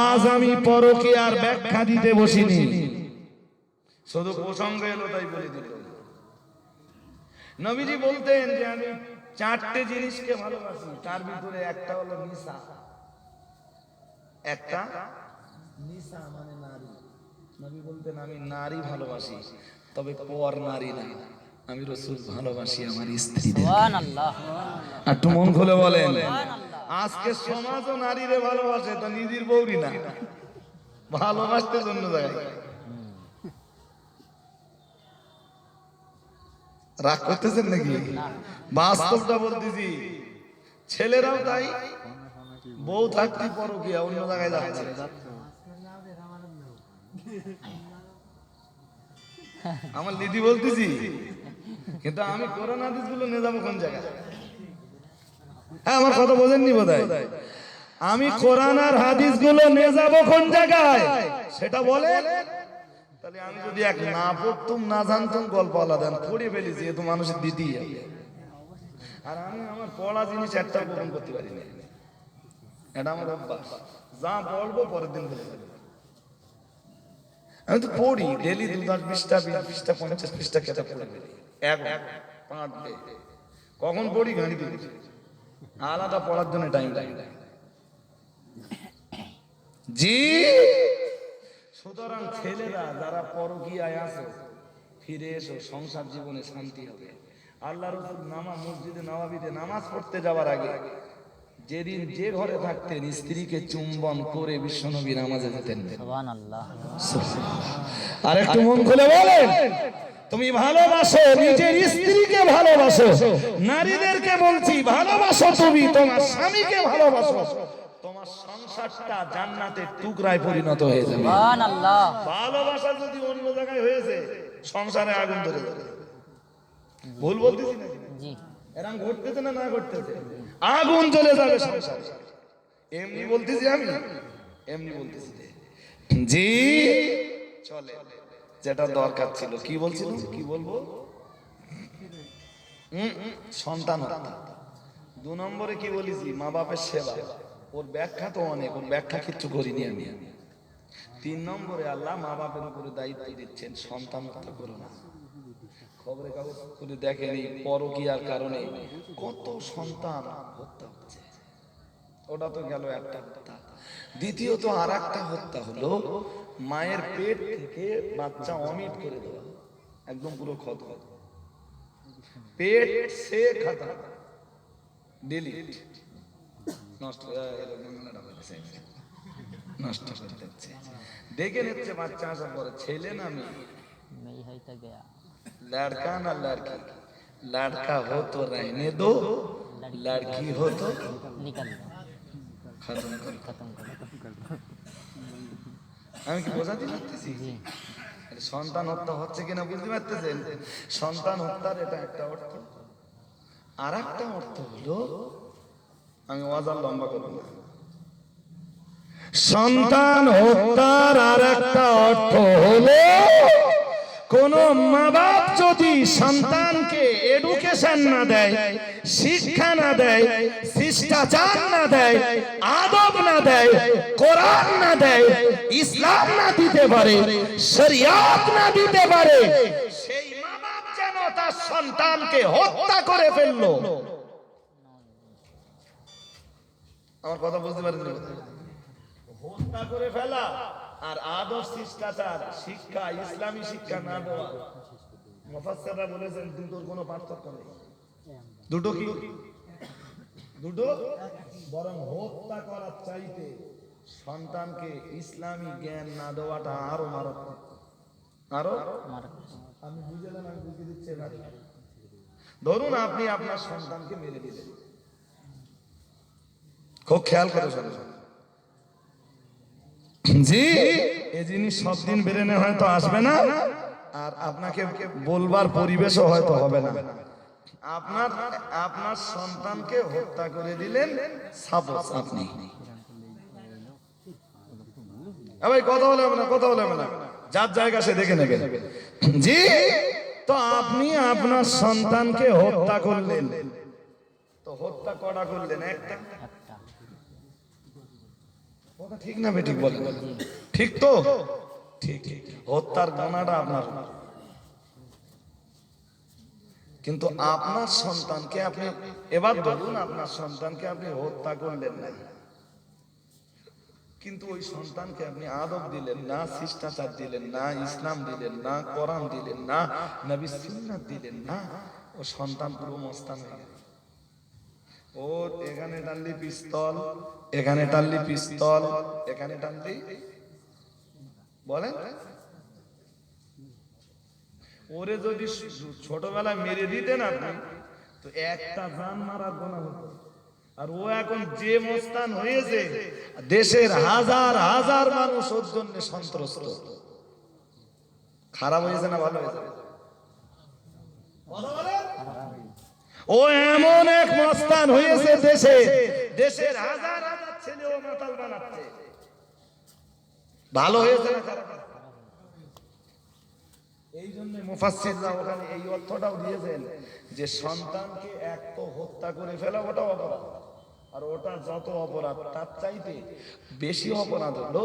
আজ আমি পরকীয়ার ব্যাখ্যা দিতে বসিনি, শুধু প্রসঙ্গ এলো তাই বলে দিল। নবীজি বলতেন যে আমি 4টে জিনিসকে ভালোবাসি, তার ভিতরে একটা হলো নিসা। একটা নিসা মানে নারী। নবী বলতেন আমি নারী ভালোবাসি, তবে পর নারী না। আমি রাসূল ভালোবাসি আমার স্ত্রীদের। সুবহানাল্লাহ। একটু মন খুলে বলেন। সুবহানাল্লাহ। আজকে সমাজও নারীরে ভালোবাসে, তো নিজের বউরি না, ভালোবাসতে জন্য জায়গায়। রাগ করতেছেন নাকি? বাস্তবটা বলতেছি। ছেলেরাও তাই, বউ থাকতে পরকীয়া, অন্য জায়গায় যাচ্ছে। আমার দিদি বলতেছি, কিন্তু আমি কোরআন হাদিস গুলো নিয়ে যাবো কোন জায়গায়? হ্যাঁ, আমার কথা বোঝেননি বোধহয়। আমি কোরআন আর হাদিস গুলো নিয়ে যাবো কোন জায়গায় সেটা বলে। তাহলে আমি যদি এক না পড়তুম না জানতাম গল্প আলাদা, পড়ে ফেলেছি, এ তো মানুষের দিতেই হবে। আর আমি আমার পড়া জিনিস একটা গ্রহণ করতে পারি না, এটা আমার অভ্যাস। যা বলবো পরের দিন বলে ফেলবো। আমি তো পড়ি ডেলি 2-10 পৃষ্ঠা, 20 পৃষ্ঠা, 50 পৃষ্ঠা কেটে পড়ে ফেলি। এক 5 ডে কখন পড়ি গাড়ি দিয়েছি, আলাদা পড়ার জন্য টাইম লাগে। জি, সুতরাং ছেলেরা যারা পরকীয়ায় আছো, ফিরে এসো, সংসার জীবনে শান্তি হবে। আল্লাহ রাসূল মসজিদে নববীতে নামাজ পড়তে যাওয়ার আগে যেদিন যে ঘরে থাকতেন স্ত্রীকে চুম্বন করে বিশ্বনবী নামাজে যেতেন। সুবহানাল্লাহ। আর একটু মন খুলে বলেন, তুমি ভালোবাসো, নিজের স্ত্রীকে ভালোবাসো। নারীদেরকে বলছি ভালোবাসো, তুমি তোমার স্বামীকে ভালোবাসো, তোমার সংসারটা জান্নাতের টুকরায় পরিণত হয়ে যাবে। সুবহানাল্লাহ। ভালোবাসা যদি অন্য জায়গায় হয়েছে, সংসারে আগুন ধরে যাবে। ভুল বলতেছি না? জি। এরকম ঘটতেছে না? না ঘটতেছে? আগুন জ্বলে যাবে সংসারে। এমনি বলতেছি আমি, এমনি বলতেছি। জি চলে, যেটা দরকার ছিল। কি বলছিল, কি বলবো? সন্তান হত্যা। 2 নম্বরে কি বলেছি? মা বাপের সেবা। ওর ব্যাখ্যা তো অনেক, ওর ব্যাখ্যা কিচ্ছু করিনি আমি। 3 নম্বরে আল্লাহ মা বাপের উপরে দায়িত্ব দিচ্ছেন, সন্তান হত্যা করো না। খবরের কাগজ খুলে দেখেন এই পরকীয়ার কারণে কত সন্তান হত্যা হচ্ছে। ওটা তো গেল একটা হত্যা। দ্বিতীয়ত আর একটা হত্যা হলো মায়ের পেট থেকে বাচ্চা অমিট করে দেওয়া, একদম পুরো খত, পেট সে খাতা। ডিলিট নষ্ট বাংলাটা বলেছে নষ্ট করে দিচ্ছে দেখে নিচ্ছে বাচ্চা আসার পরে ছেলে না মেয়ে नहीं है तो गया लड़का ना लड़की लड़का हो तो रहने दो लड़की हो तो निकल गया खत्म करो खत्म करो আমি কি বোঝাতে পারতেছি সন্তান হত্যা হচ্ছে কিনা বুঝতে পারতেছেন সন্তান হত্যার এটা একটা অর্থ আর একটা অর্থ হলো আমি ওয়াজার লম্বা করব না সন্তান হত্যার আর একটা অর্থ হলো কোন মা বাপ যদি সন্তানকে এডুকেশন না দেয় শিক্ষা না দেয় শিষ্টাচার না দেয় আদব না দেয় কোরআন না দেয় ইসলাম না দিতে পারে শরিয়ত না দিতে পারে সেই মা বাপ যেন তার সন্তানকে হত্যা করে ফেললো আমার কথা বুঝতে পারেন হত্যা করে ফেলা আর আদব শিষ্টাচার শিক্ষা ইসলামী শিক্ষা না দেওয়া মুফাসসিররা বলেছেন দুটোর কোনো পার্থক্য নেই দুটো কি দুটো বরং হত্যা করার চাইতে সন্তানকে ইসলামী জ্ঞান না দেওয়াটা আরো মারাত্মক আরো আমি বুঝলাম আমি বুঝিয়ে দিচ্ছি এবার ধরুন আপনি আপনার সন্তানকে মেরে দিলেন খুব খেয়াল করে শুনুন জি এই জিনিস সব দিন বেরেনে হয়তো আসবে না আর আপনাকে বলবার পরিবেশও হয়তো হবে না আপনার সন্তানকে হত্যা করে দিলেন সাপোজ আপনি ভাই কথা বলে হবে না যার জায়গা সে দেখে নেবে জি তো আপনি আপনার সন্তানকে হত্যা করলেন তো হত্যা করা করলেন একটা কথা ঠিক না বেঠিক বলেন ঠিক তো ঠিক হত্যার গুনাহটা আপনার কিন্তু আপনার সন্তানকে আপনি এবার ধরুন আপনার সন্তানকে আপনি হত্যা করলেন না কিন্তু ওই সন্তানকে আপনি আদব দিলেন না শিষ্টাচার দিলেন না ইসলাম দিলেন না কোরআন দিলেন না নবী সুন্নাত দিলেন না ও সন্তান পুরো মস্তান হয়ে গেল ওর এখানে টানলি পিস্তল এখানে টানলি পিস্তল এখানে টানলি বলেন ওরে যদি ছোটবেলায় মেরে দিতেন আপনি তো একটা জান মারার গুনাহ হতো আর ও এখন যে মস্তান হয়েছে দেশের হাজার হাজার মানুষ ওর জন্য সন্ত্রস্ত খারাপ হয়েছে না ভালো হয়েছে ও এমন এক মস্তান হয়েছে দেশের হাজার হাজার ছেলে ও মাতাল বানাচ্ছে ভালো হয়েছে না খারাপ এই জন্য মুফাসসিররা ওখানে এই অর্থটাও দিয়েছেন যে সন্তানকে এক তো হত্যা করে ফেলা ওটা অপরাধ আর ওটা যত অপরাধ তার চাইতে বেশি অপরাধ হলো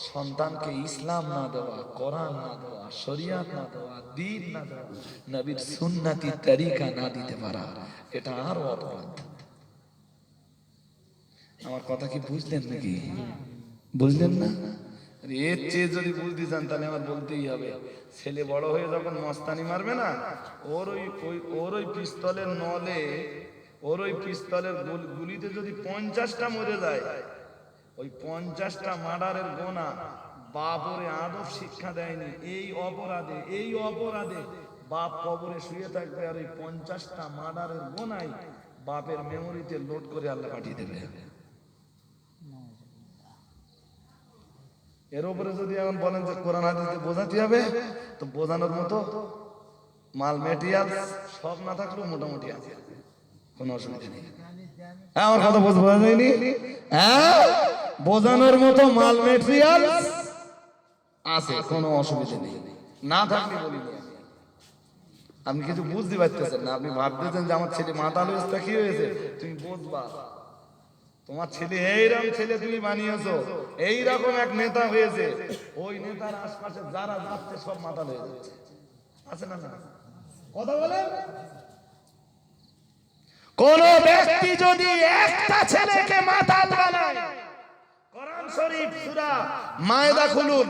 সন্তানকে ইসলাম না দেওয়া কোরআন না দেওয়া শরিয়ত না দেওয়া দ্বীন না দেওয়া নবীর সুন্নতি তরিকা না দিতে পারা এটা আরো অপরাধ আমার কথা কি বুঝলেন নাকি বুঝলেন না এর চেয়ে যদি বুঝতে চান তাহলে আমার বলতেই হবে ছেলে বড় হয়ে যখন মস্তানি মারবে না ওর ওই পিস্তলের নলে ওর ওই পিস্তলের গুলিতে যদি 50টা মরে যায় ওই 50টা মার্ডারের গোনা বাপ ওরে আদব শিক্ষা দেয়নি এই অপরাধে বাপ কবরে শুয়ে থাকবে আর ওই 50টা মার্ডারের গোনাই বাপের মেমোরিতে লোড করে আল্লাহ পাঠিয়ে দেবে এর উপরে যদি এখন বলেন যে কোরআন হাদিসে বোঝাতে হবে তো বোঝানোর মতো মাল মেটেরিয়াল সব না থাকলেও মোটামুটি আছে কোনো অসুবিধা নেই হ্যাঁ আমার কথা বোঝা যায়নি হ্যাঁ বোঝানোর মতো মাল মেটেরিয়াল আছে কোনো অসুবিধা নেই না থাকলে বলি আপনি কিছু বুঝতে পারতেছেন না আপনি ভাবতেছেন যে আমার ছেলে মাতাল হয়েছে কি হয়েছে তুমি বুঝবা তোমার ছেলে এইরকম ছেলে তুমি বানিয়েছো এইরকম এক নেতা হয়েছে ওই নেতার আশপাশে যারা যাচ্ছে সব মাতাল হয়ে যাচ্ছে আছে না কথা বলেন কোন ব্যক্তি যদি একটা ছেলেকে মাতাল বানায় কোরআন শরীফ সূরা মায়দা খুলুন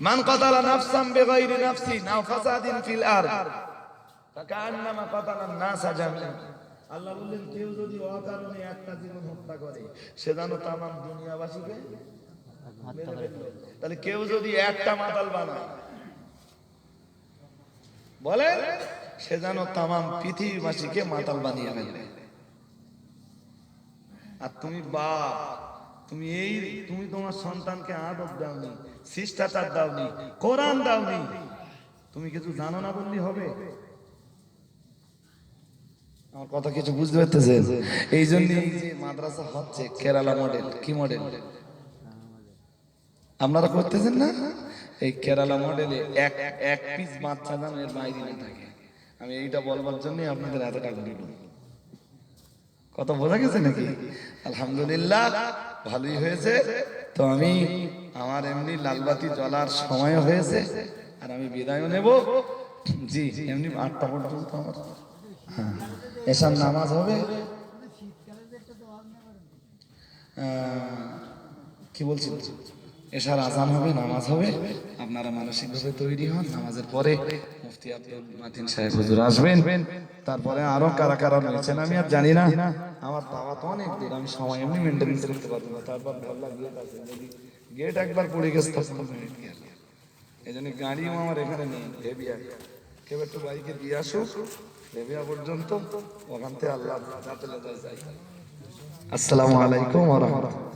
মান কাতালা নাফসান বিগাইরি নাফসিন আও ফাসাদিন ফিল আরদ ফাকান্নামা কাতালান নাসা জামিআন আল্লাহ বললেন কেউ যদি অকারণে একটা জীবন হত্যা করে সে যেন তামাম দুনিয়াবাসীকে মেরে ফেললো। তাহলে কেউ যদি একটা মাতাল বানায় বলে সে যেন তামাম পৃথিবীবাসীকে মাতাল বানিয়ে ফেলবে। আর তুমি বাপ, তুমি তোমার সন্তানকে আদব দাওনি, শিষ্টাচার দাওনি, কোরআন দাওনি, তুমি কিছু জানো না বললি হবে? আমার কথা কিছু বুঝতে পারতেছে? এই জন্য এই যে মাদ্রাসা হচ্ছে কেরালা মডেল, কি মডেল আপনারা করতেছেন না? এই কেরালা মডেলে এক পিস বাচ্চা যেন এর বাইরে না থাকে। আমি এইটা বলবার জন্য আপনাদের এত টাকা দিব। কথা বোঝা গেছে নাকি? আলহামদুলিল্লাহ ভালোই হয়েছে। তো আমি আমার এমনি লালবাতি জ্বলার সময় হয়েছে আর আমি বিদায় নেব। জি এমনি 8টা পর্যন্ত আমার এশার নামাজ হবে। কি বলছি, এশার আজান হবে, নামাজ হবে, আপনারা মানসিকভাবে তৈরি হন। নামাজের পরে মুফতি আব্দুল মাতিন সাহেব হুজুর আসবেন, তারপরে আরো কারা কারা রয়েছেন আমি আর জানি না। আমার দাওয়াত অনেক দূর, আমি সময় এমনি মেনটেন করতে পারবো না। তারপর ভাবলা গেট আছে, যদি গেট একবার পড়ে গেছে তখন এই জন্য গাড়িও আমার এখানে নেই। ভেবিয়া কেউ একটু বাইকে দিয়ে আসুক ভেবিয়া পর্যন্ত, ওখান থেকে আল্লাহ যাই। আসসালামু আলাইকুম ওয়া রাহমাতুল্লাহ।